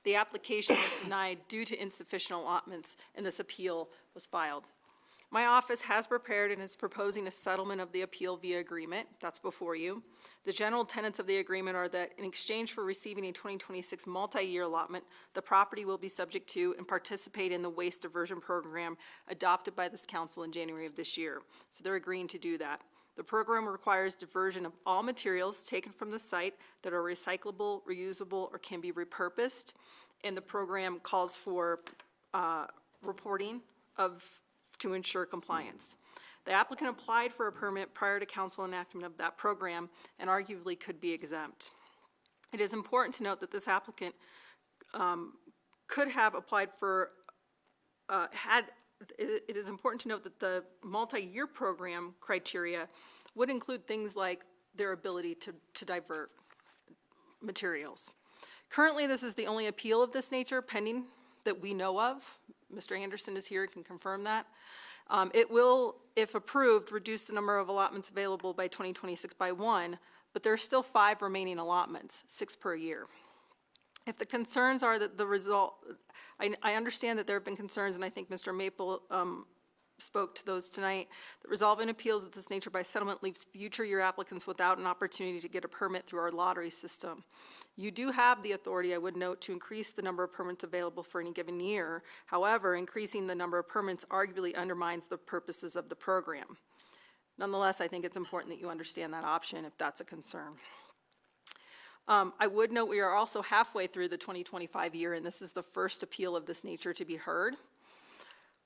The application was denied due to insufficient allotments, and this appeal was filed. My office has prepared and is proposing a settlement of the appeal via agreement. That's before you. The general tenets of the agreement are that in exchange for receiving a 2026 multi-year allotment, the property will be subject to and participate in the waste diversion program adopted by this council in January of this year. So they're agreeing to do that. The program requires diversion of all materials taken from the site that are recyclable, reusable, or can be repurposed. And the program calls for reporting to ensure compliance. The applicant applied for a permit prior to council enactment of that program and arguably could be exempt. It is important to note that this applicant could have applied for, it is important to note that the multi-year program criteria would include things like their ability to divert materials. Currently, this is the only appeal of this nature pending that we know of. Mr. Anderson is here and can confirm that. It will, if approved, reduce the number of allotments available by 2026 by 1, but there are still 5 remaining allotments, 6 per year. If the concerns are that the result, I understand that there have been concerns, and I think Mr. Maple spoke to those tonight, that resolving appeals of this nature by settlement leaves future year applicants without an opportunity to get a permit through our lottery system. You do have the authority, I would note, to increase the number of permits available for any given year. However, increasing the number of permits arguably undermines the purposes of the program. Nonetheless, I think it's important that you understand that option if that's a concern. I would note we are also halfway through the 2025 year, and this is the first appeal of this nature to be heard.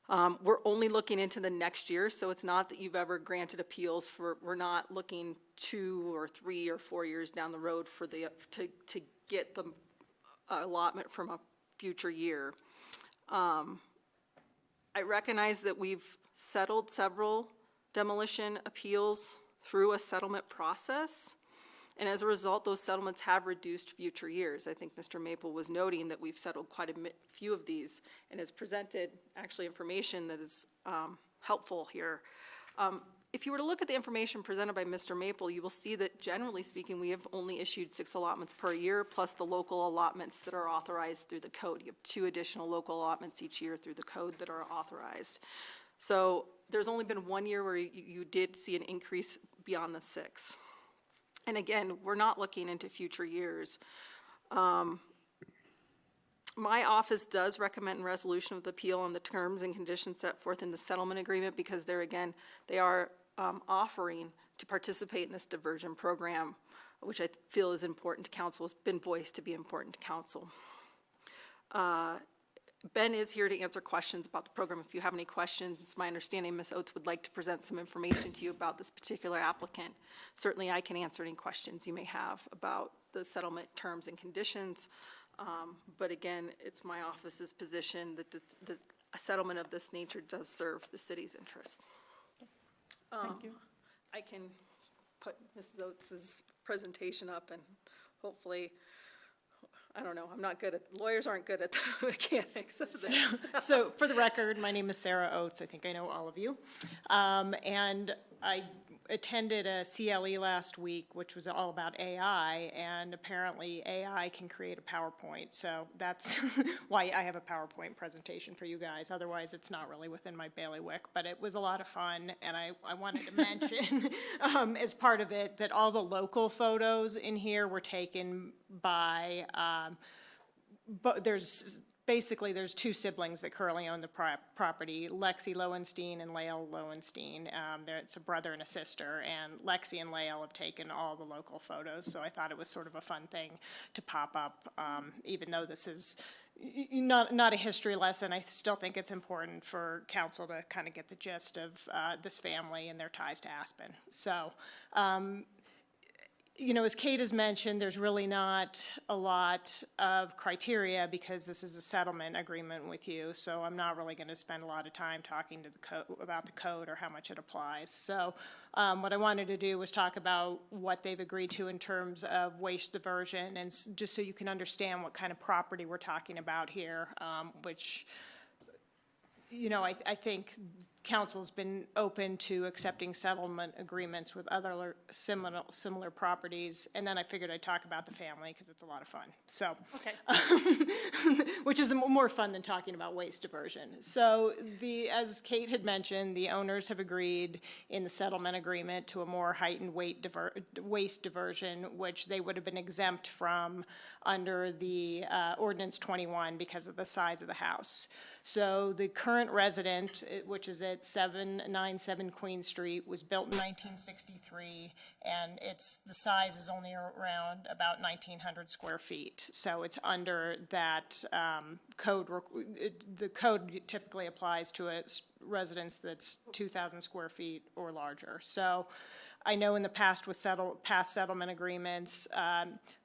We're only looking into the next year, so it's not that you've ever granted appeals for, we're not looking 2 or 3 or 4 years down the road for the, to get the allotment from a future year. I recognize that we've settled several demolition appeals through a settlement process. And as a result, those settlements have reduced future years. I think Mr. Maple was noting that we've settled quite a few of these and has presented actually information that is helpful here. If you were to look at the information presented by Mr. Maple, you will see that generally speaking, we have only issued 6 allotments per year, plus the local allotments that are authorized through the code. You have 2 additional local allotments each year through the code that are authorized. So there's only been 1 year where you did see an increase beyond the 6. And again, we're not looking into future years. My office does recommend resolution of the appeal on the terms and conditions set forth in the settlement agreement because they're, again, they are offering to participate in this diversion program, which I feel is important to council, has been voiced to be important to council. Ben is here to answer questions about the program. If you have any questions, it's my understanding Ms. Oates would like to present some information to you about this particular applicant. Certainly I can answer any questions you may have about the settlement terms and conditions. But again, it's my office's position that a settlement of this nature does serve the city's interests. Thank you. I can put Mrs. Oates' presentation up and hopefully, I don't know, I'm not good at, lawyers aren't good at the mechanics of this. So for the record, my name is Sarah Oates. I think I know all of you. And I attended a CLE last week, which was all about AI, and apparently AI can create a PowerPoint. So that's why I have a PowerPoint presentation for you guys. Otherwise, it's not really within my bailiwick, but it was a lot of fun. And I wanted to mention, as part of it, that all the local photos in here were taken by, but there's 2 siblings that currently own the property, Lexi Lowenstein and Lael Lowenstein. It's a brother and a sister, and Lexi and Lael have taken all the local photos, so I thought it was sort of a fun thing to pop up, even though this is not a history lesson. I still think it's important for council to kind of get the gist of this family and their ties to Aspen. So, you know, as Kate has mentioned, there's really not a lot of criteria because this is a settlement agreement with you, so I'm not really going to spend a lot of time talking to about the code or how much it applies. So what I wanted to do was talk about what they've agreed to in terms of waste diversion, and just so you can understand what kind of property we're talking about here, which, you know, I think council's been open to accepting settlement agreements with other similar properties, and then I figured I'd talk about the family because it's a lot of fun. So, okay. Which is more fun than talking about waste diversion. So, as Kate had mentioned, the owners have agreed in the settlement agreement to a more heightened waste diversion, which they would have been exempt from under the ordinance 21 because of the size of the house. So the current resident, which is at 797 Queen Street, was built in 1963, and the size is only around about 1,900 square feet. So it's under that code. The code typically applies to a residence that's 2,000 square feet or larger. So I know in the past with past settlement agreements,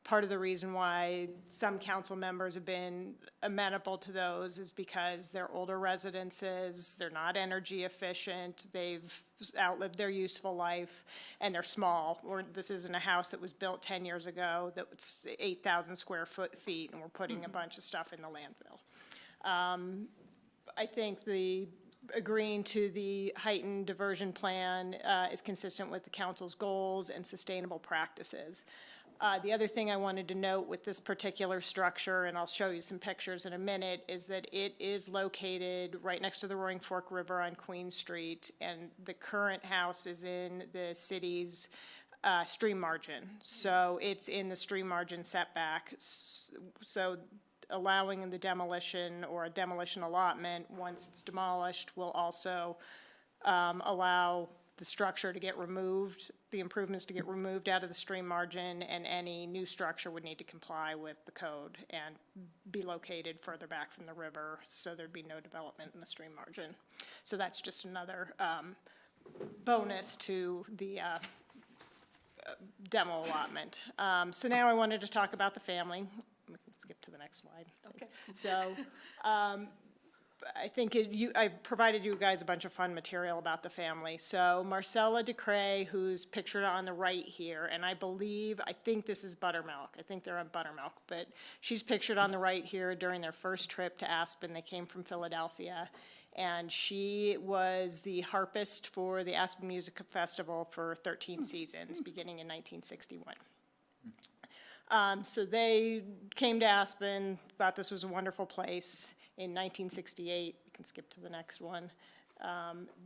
part of the reason why some council members have been amenable to those is because they're older residences, they're not energy efficient, they've outlived their useful life, and they're small. This isn't a house that was built 10 years ago that's 8,000 square feet, and we're putting a bunch of stuff in the landfill. I think agreeing to the heightened diversion plan is consistent with the council's goals and sustainable practices. The other thing I wanted to note with this particular structure, and I'll show you some pictures in a minute, is that it is located right next to the Roaring Fork River on Queen Street, and the current house is in the city's stream margin. So it's in the stream margin setback. So allowing the demolition or a demolition allotment once it's demolished will also allow the structure to get removed, the improvements to get removed out of the stream margin, and any new structure would need to comply with the code and be located further back from the river, so there'd be no development in the stream margin. So that's just another bonus to the demo allotment. So now I wanted to talk about the family. We can skip to the next slide. Okay. So I think I provided you guys a bunch of fun material about the family. So Marcella DeCray, who's pictured on the right here, and I think this is Buttermilk. I think they're on Buttermilk, but she's pictured on the right here during their first trip to Aspen. They came from Philadelphia, and she was the harpist for the Aspen Music Festival for 13 seasons, beginning in 1961. So they came to Aspen, thought this was a wonderful place. In 1968, we can skip to the next one,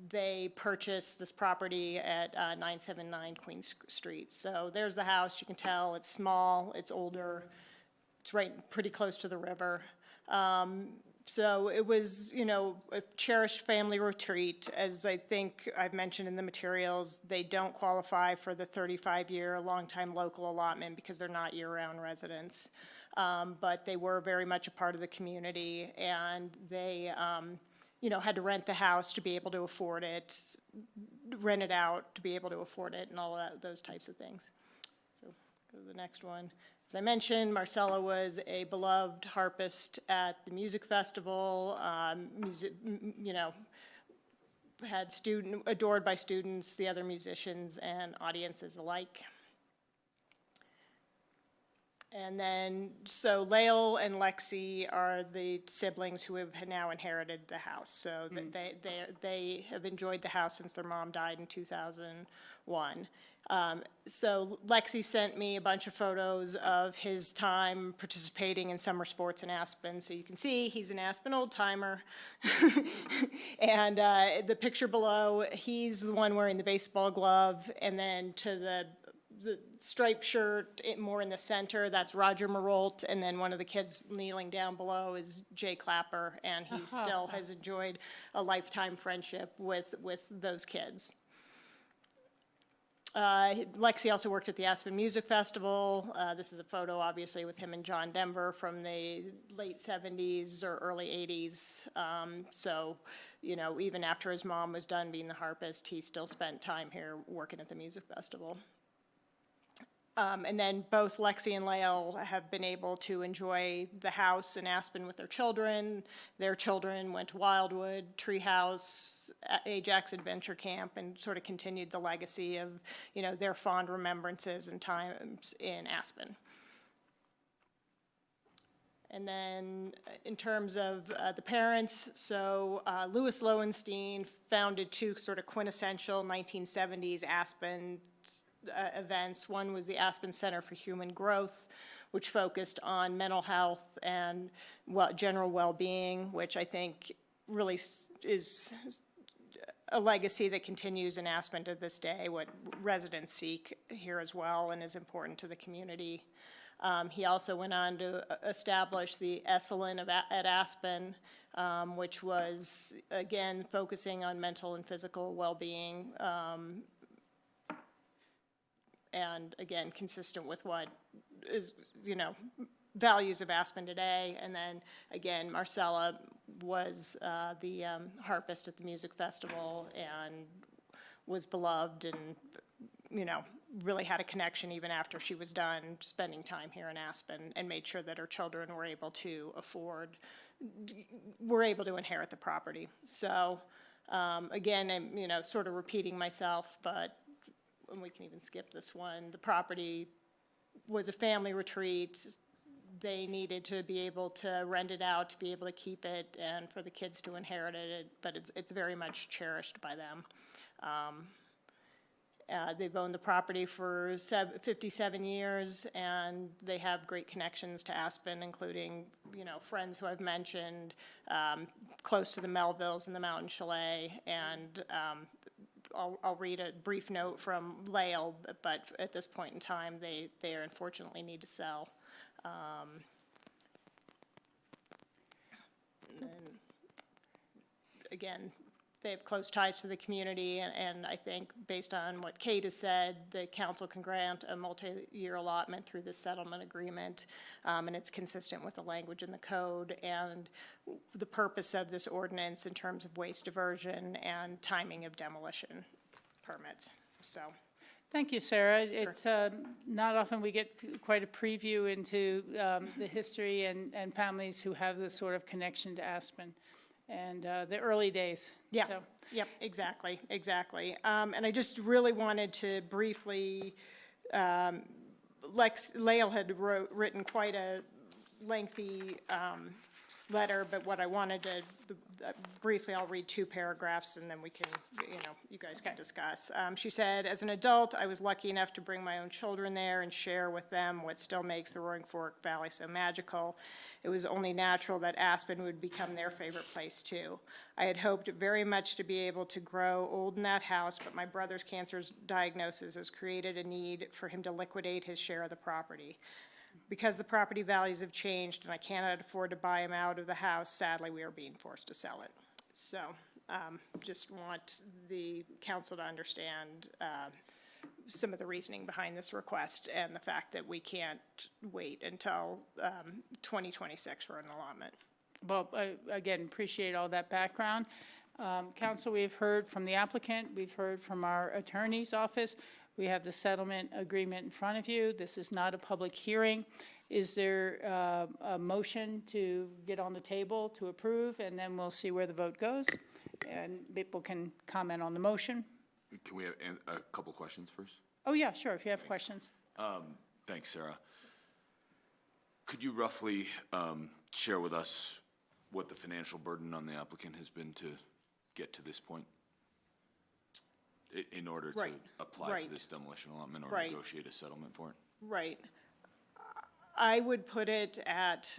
they purchased this property at 979 Queen Street. So there's the house. You can tell it's small, it's older, it's right pretty close to the river. So it was, you know, a cherished family retreat. As I think I've mentioned in the materials, they don't qualify for the 35-year longtime local allotment because they're not year-round residents. But they were very much a part of the community, and they, you know, had to rent the house to be able to afford it, rent it out to be able to afford it, and all that, those types of things. So go to the next one. As I mentioned, Marcella was a beloved harpist at the music festival, you know, adored by students, the other musicians, and audiences alike. And then, so Lael and Lexi are the siblings who have now inherited the house. So they have enjoyed the house since their mom died in 2001. So Lexi sent me a bunch of photos of his time participating in summer sports in Aspen. So you can see he's an Aspen old timer. And the picture below, he's the one wearing the baseball glove, and then to the striped shirt, more in the center, that's Roger Marolt, and then one of the kids kneeling down below is Jay Clapper, and he still has enjoyed a lifetime friendship with those kids. Lexi also worked at the Aspen Music Festival. This is a photo, obviously, with him and John Denver from the late 70s or early 80s. So, you know, even after his mom was done being the harpist, he still spent time here working at the music festival. And then both Lexi and Lael have been able to enjoy the house in Aspen with their children. Their children went to Wildwood, Treehouse, Ajax Adventure Camp, and sort of continued the legacy of, you know, their fond remembrances and times in Aspen. And then in terms of the parents, so Louis Lowenstein founded two sort of quintessential 1970s Aspen events. One was the Aspen Center for Human Growth, which focused on mental health and general well-being, which I think really is a legacy that continues in Aspen to this day, what residents seek here as well, and is important to the community. He also went on to establish the Esalen at Aspen, which was, again, focusing on mental and physical well-being, and again, consistent with what is, you know, values of Aspen today. And then, again, Marcella was the harpist at the music festival and was beloved and, you know, really had a connection even after she was done spending time here in Aspen, and made sure that her children were able to inherit the property. So, again, I'm, you know, sort of repeating myself, but and we can even skip this one. The property was a family retreat. They needed to be able to rent it out, to be able to keep it, and for the kids to inherit it, but it's very much cherished by them. They've owned the property for 57 years, and they have great connections to Aspen, including, you know, friends who I've mentioned, close to the Melvilles and the Mountain Chalet, and I'll read a brief note from Lael, but at this point in time, they unfortunately need to sell. And again, they have close ties to the community, and I think based on what Kate has said, the council can grant a multi-year allotment through this settlement agreement, and it's consistent with the language in the code and the purpose of this ordinance in terms of waste diversion and timing of demolition permits, so. Thank you, Sarah. It's not often we get quite a preview into the history and families who have this sort of connection to Aspen and the early days. Yeah, So, yep, exactly, exactly. And I just really wanted to briefly, Lael had written quite a lengthy letter, but what I wanted to, briefly, I'll read 2 paragraphs and then we can, you guys can discuss. She said, as an adult, I was lucky enough to bring my own children there and share with them what still makes the Roaring Fork Valley so magical. It was only natural that Aspen would become their favorite place too. I had hoped very much to be able to grow old in that house, but my brother's cancer diagnosis has created a need for him to liquidate his share of the property. Because the property values have changed and I cannot afford to buy him out of the house, sadly, we are being forced to sell it. So, just want the council to understand some of the reasoning behind this request and the fact that we can't wait until 2026 for an allotment. well, again, appreciate all that background. Council, we've heard from the applicant, we've heard from our attorney's office. We have the settlement agreement in front of you. This is not a public hearing. Is there a motion to get on the table to approve, and then we'll see where the vote goes, and people can comment on the motion? Can we have a couple questions first? Oh, yeah, sure, if you have questions. Thanks, Sarah. Could you roughly share with us what the financial burden on the applicant has been to get to this point? In order to apply for this demolition allotment or negotiate a settlement for it? Right. I would put it at,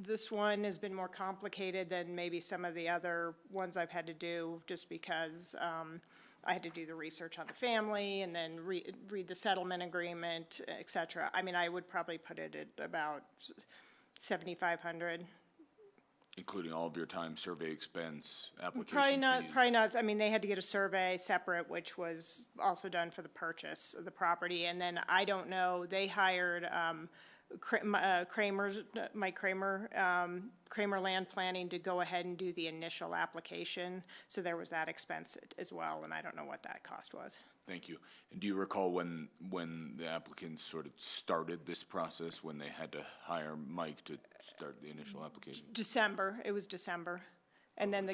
this one has been more complicated than maybe some of the other ones I've had to do, just because I had to do the research on the family and then read the settlement agreement, et cetera. I mean, I would probably put it at about 7,500. Including all of your time, survey expense, application Probably not, I mean, they had to get a survey separate, which was also done for the purchase of the property, and then I don't know, they hired, Mike Kramer Land Planning to go ahead and do the initial application, so there was that expense as well, and I don't know what that cost was. Thank you. And do you recall when the applicants sort of started this process, when they had to hire Mike to start the initial application? December, it was December. And then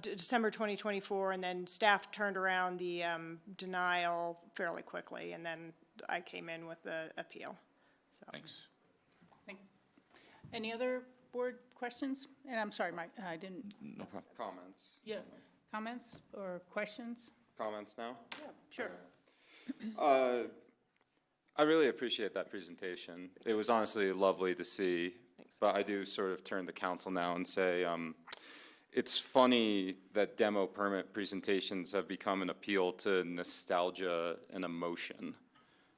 December 2024, and then staff turned around the denial fairly quickly, and then I came in with the appeal, so. Thanks. Any other board questions? And I'm sorry, Mike, I didn't. No problem. Comments? Yeah, comments or questions? Comments now? Yeah, sure. I really appreciate that presentation. It was honestly lovely to see, but I do sort of turn to council now and say, it's funny that demo permit presentations have become an appeal to nostalgia and emotion.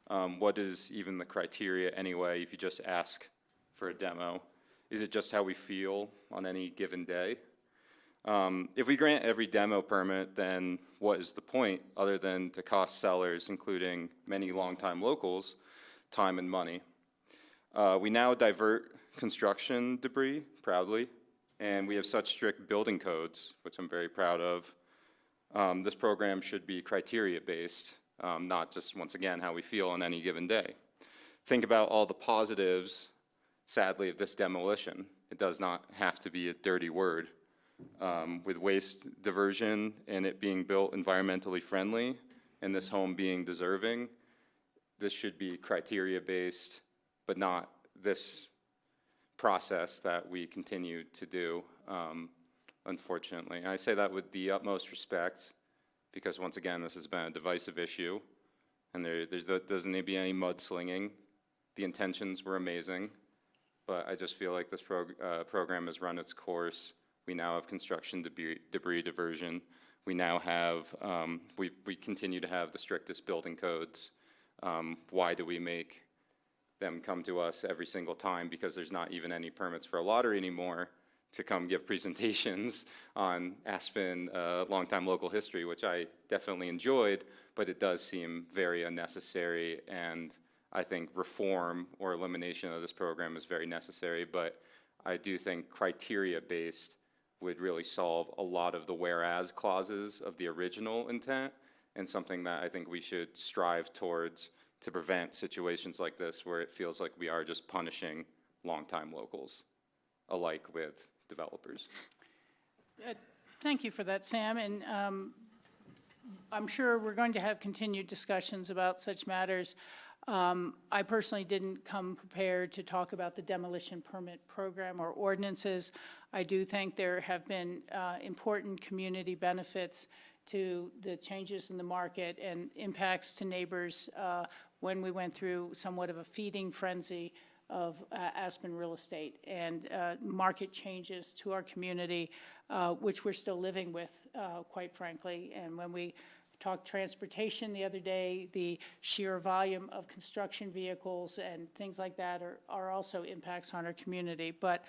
What is even the criteria anyway if you just ask for a demo? Is it just how we feel on any given day? If we grant every demo permit, then what is the point other than to cost sellers, including many longtime locals, time and money? We now divert construction debris proudly, and we have such strict building codes, which I'm very proud of. This program should be criteria-based, not just, once again, how we feel on any given day. Think about all the positives, sadly, of this demolition. It does not have to be a dirty word. With waste diversion and it being built environmentally friendly and this home being deserving, this should be criteria-based, but not this process that we continue to do, unfortunately. And I say that with the utmost respect because, once again, this has been a divisive issue and there doesn't need to be any mudslinging. The intentions were amazing, but I just feel like this program has run its course. We now have construction debris diversion. We now have, we continue to have the strictest building codes. Why do we make them come to us every single time? Because there's not even any permits for a lottery anymore. to come give presentations on Aspen, longtime local history, which I definitely enjoyed, but it does seem very unnecessary, and I think reform or elimination of this program is very necessary, but I do think criteria-based would really solve a lot of the whereas clauses of the original intent, and something that I think we should strive towards to prevent situations like this where it feels like we are just punishing longtime locals alike with developers. Thank you for that, Sam, and I'm sure we're going to have continued discussions about such matters. I personally didn't come prepared to talk about the demolition permit program or ordinances. I do think there have been important community benefits to the changes in the market and impacts to neighbors when we went through somewhat of a feeding frenzy of Aspen real estate and market changes to our community, which we're still living with, quite frankly. And when we talked transportation the other day, the sheer volume of construction vehicles and things like that are also impacts on our community. But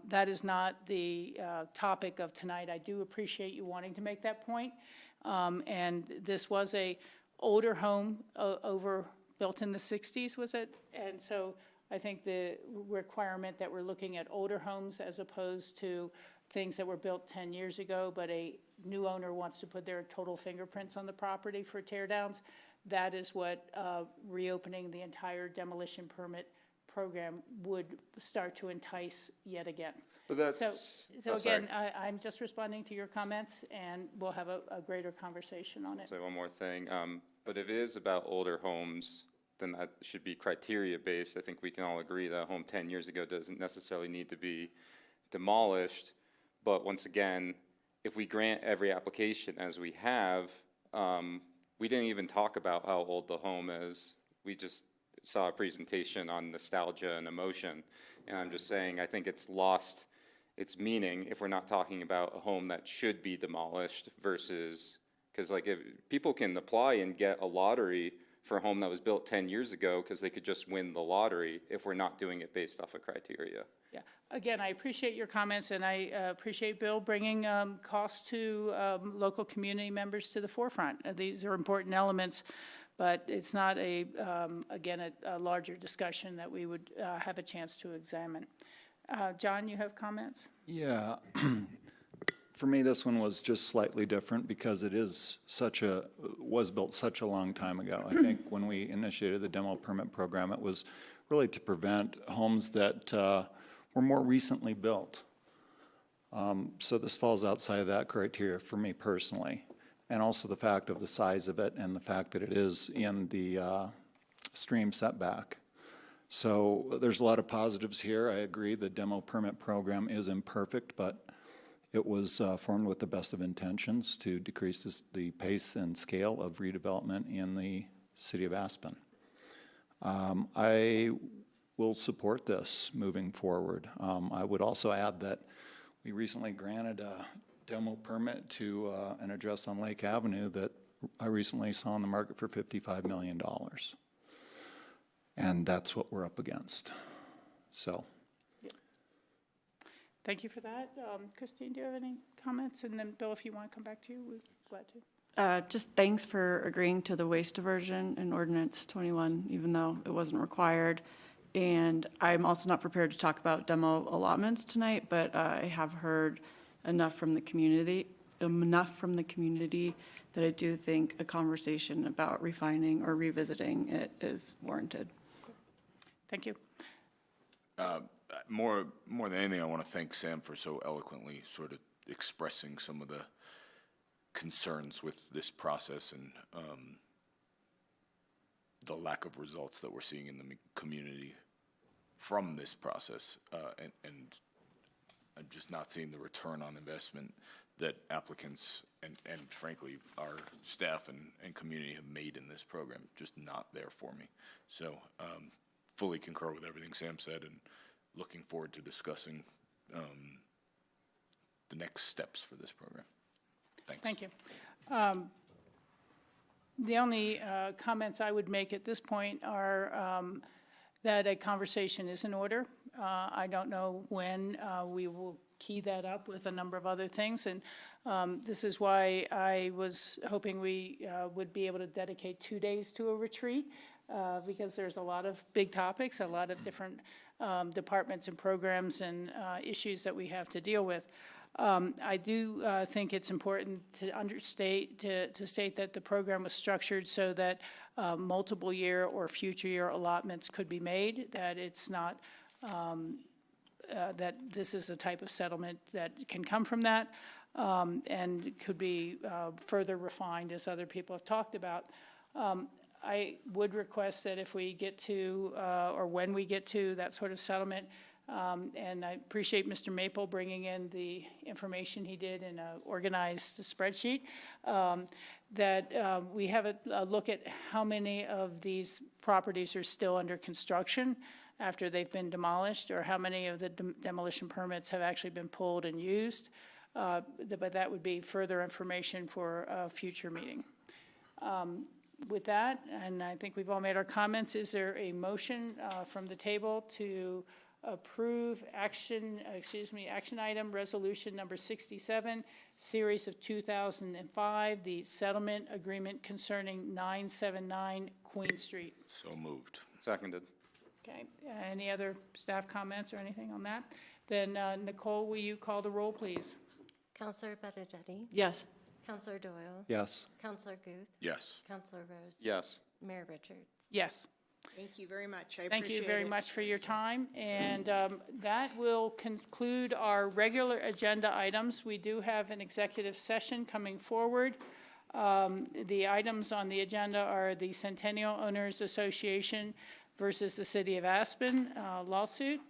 that is not the topic of tonight. I do appreciate you wanting to make that point. And this was a older home built in the 60s, was it? And so I think the requirement that we're looking at older homes as opposed to things that were built 10 years ago, but a new owner wants to put their total fingerprints on the property for tear downs, that is what reopening the entire demolition permit program would start to entice yet again. But that's, So again, I'm just responding to your comments, and we'll have a greater conversation on it. Say one more thing, but if it is about older homes, then that should be criteria-based. I think we can all agree that a home 10 years ago doesn't necessarily need to be demolished. But once again, if we grant every application as we have, we didn't even talk about how old the home is. We just saw a presentation on nostalgia and emotion. And I'm just saying, I think it's lost its meaning if we're not talking about a home that should be demolished versus, because like if people can apply and get a lottery for a home that was built 10 years ago because they could just win the lottery if we're not doing it based off of criteria. Yeah, again, I appreciate your comments, and I appreciate Bill bringing costs to local community members to the forefront. These are important elements, but it's not again, a larger discussion that we would have a chance to examine. John, you have comments? Yeah. For me, this one was just slightly different because it is was built such a long time ago. I think when we initiated the demo permit program, it was really to prevent homes that were more recently built. So this falls outside of that criteria for me personally. And also the fact of the size of it and the fact that it is in the stream setback. So there's a lot of positives here. I agree the demo permit program is imperfect, but it was formed with the best of intentions to decrease the pace and scale of redevelopment in the city of Aspen. I will support this moving forward. I would also add that we recently granted a demo permit to an address on Lake Avenue that I recently saw on the market for $55 million. And that's what we're up against. So. Thank you for that. Christine, do you have any comments? And then Bill, if you want to come back to you, we're glad to. Just thanks for agreeing to the waste diversion in Ordinance 21, even though it wasn't required. And I'm also not prepared to talk about demo allotments tonight, but I have heard enough from the community that I do think a conversation about refining or revisiting it is warranted. Thank you. More than anything, I want to thank Sam for so eloquently sort of expressing some of the concerns with this process and the lack of results that we're seeing in the community from this process, and I'm just not seeing the return on investment that applicants and frankly our staff and community have made in this program. Just not there for me. So fully concur with everything Sam said and looking forward to discussing the next steps for this program. Thanks. Thank you. The only comments I would make at this point are that a conversation is in order. I don't know when we will key that up with a number of other things. And this is why I was hoping we would be able to dedicate 2 days to a retreat, because there's a lot of big topics, a lot of different departments and programs and issues that we have to deal with. I do think it's important to state that the program was structured so that multiple year or future year allotments could be made, that it's not, that this is a type of settlement that can come from that, and could be further refined, as other people have talked about. I would request that if we get to, or when we get to that sort of settlement, and I appreciate Mr. Maple bringing in the information he did in an organized spreadsheet, that we have a look at how many of these properties are still under construction after they've been demolished, or how many of the demolition permits have actually been pulled and used. But that would be further information for a future meeting. With that, and I think we've all made our comments, is there a motion from the table to approve action item resolution number 67, series of 2005, the settlement agreement concerning 979 Queen Street? So moved. Seconded. Okay, any other staff comments or anything on that? Then Nicole, will you call the roll, please? Counselor Benedetti? Yes. Counselor Doyle? Yes. Counselor Guth? Yes. Counselor Rose? Yes. Mayor Richards? Yes. Thank you very much. I appreciate it. Thank you very much for your time, and that will conclude our regular agenda items. We do have an executive session coming forward. The items on the agenda are the Centennial Owners Association versus the City of Aspen lawsuit,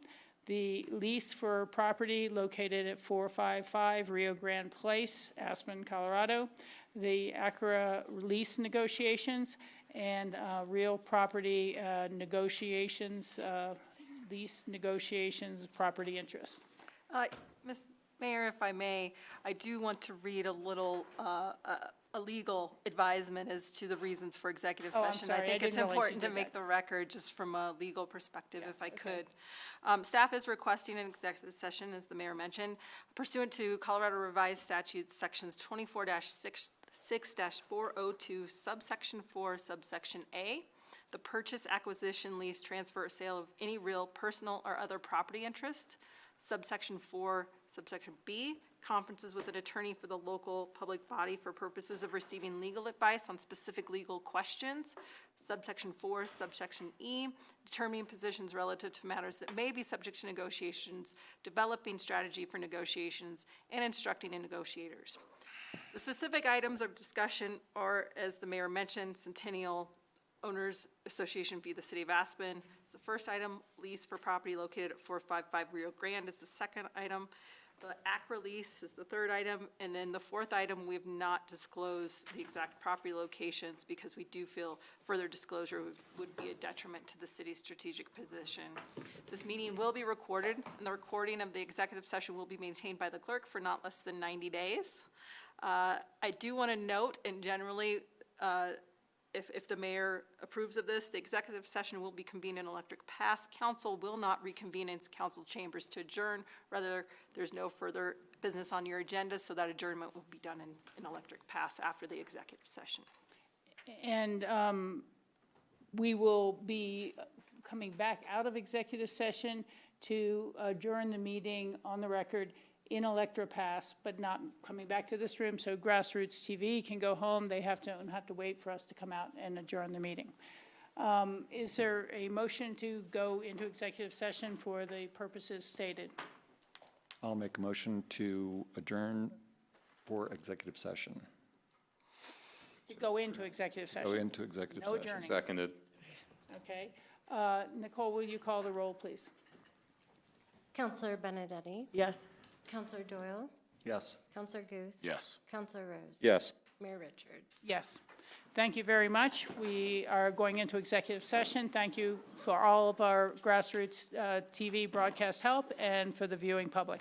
the lease for property located at 455 Rio Grande Place, Aspen, Colorado, the Acura lease negotiations, and real property negotiations, lease negotiations, property interest. Ms. Mayor, if I may, I do want to read a little, a legal advisement as to the reasons for executive Oh, I'm session. sorry, I think it's didn't realize you important to did make that. the record, just from a legal perspective, Yes, if I okay. could. Staff is requesting an executive session, as the mayor mentioned, pursuant to Colorado Revised Statutes, sections 24-6-402, subsection 4, subsection A, the purchase, acquisition, lease, transfer, or sale of any real, personal, or other property interest. Subsection 4, subsection B, conferences with an attorney for the local public body for purposes of receiving legal advice on specific legal questions. Subsection 4, subsection E, determining positions relative to matters that may be subject to negotiations, developing strategy for negotiations, and instructing in negotiators. The specific items of discussion are, as the mayor mentioned, Centennial Owners Association via the City of Aspen is the first item. Lease for property located at 455 Rio Grande is the second item. The Acura lease is the third item. And then the fourth item, we have not disclosed the exact property locations because we do feel further disclosure would be a detriment to the city's strategic position. This meeting will be recorded, and the recording of the executive session will be maintained by the clerk for not less than 90 days. I do want to note, and generally, if the mayor approves of this, the executive session will be convened in electric pass. Council will not reconvene in council chambers to adjourn. Rather, there's no further business on your agenda, so that adjournment will be done in electric pass after the executive session. And we will be coming back out of executive session to adjourn the meeting on the record in ElectroPass, but not coming back to this room, so Grassroots TV can go home. They don't have to wait for us to come out and adjourn the meeting. Is there a motion to go into executive session for the purposes stated? I'll make a motion to adjourn for executive session. To go into executive session? Go into executive No session. adjourning. Seconded. Okay. Nicole, will you call the roll, please? Counselor Benedetti? Yes. Counselor Doyle? Yes. Counselor Guth? Yes. Counselor Rose? Yes. Mayor Richards? Yes. Thank you very much. We are going into executive session. Thank you for all of our Grassroots TV broadcast help and for the viewing public.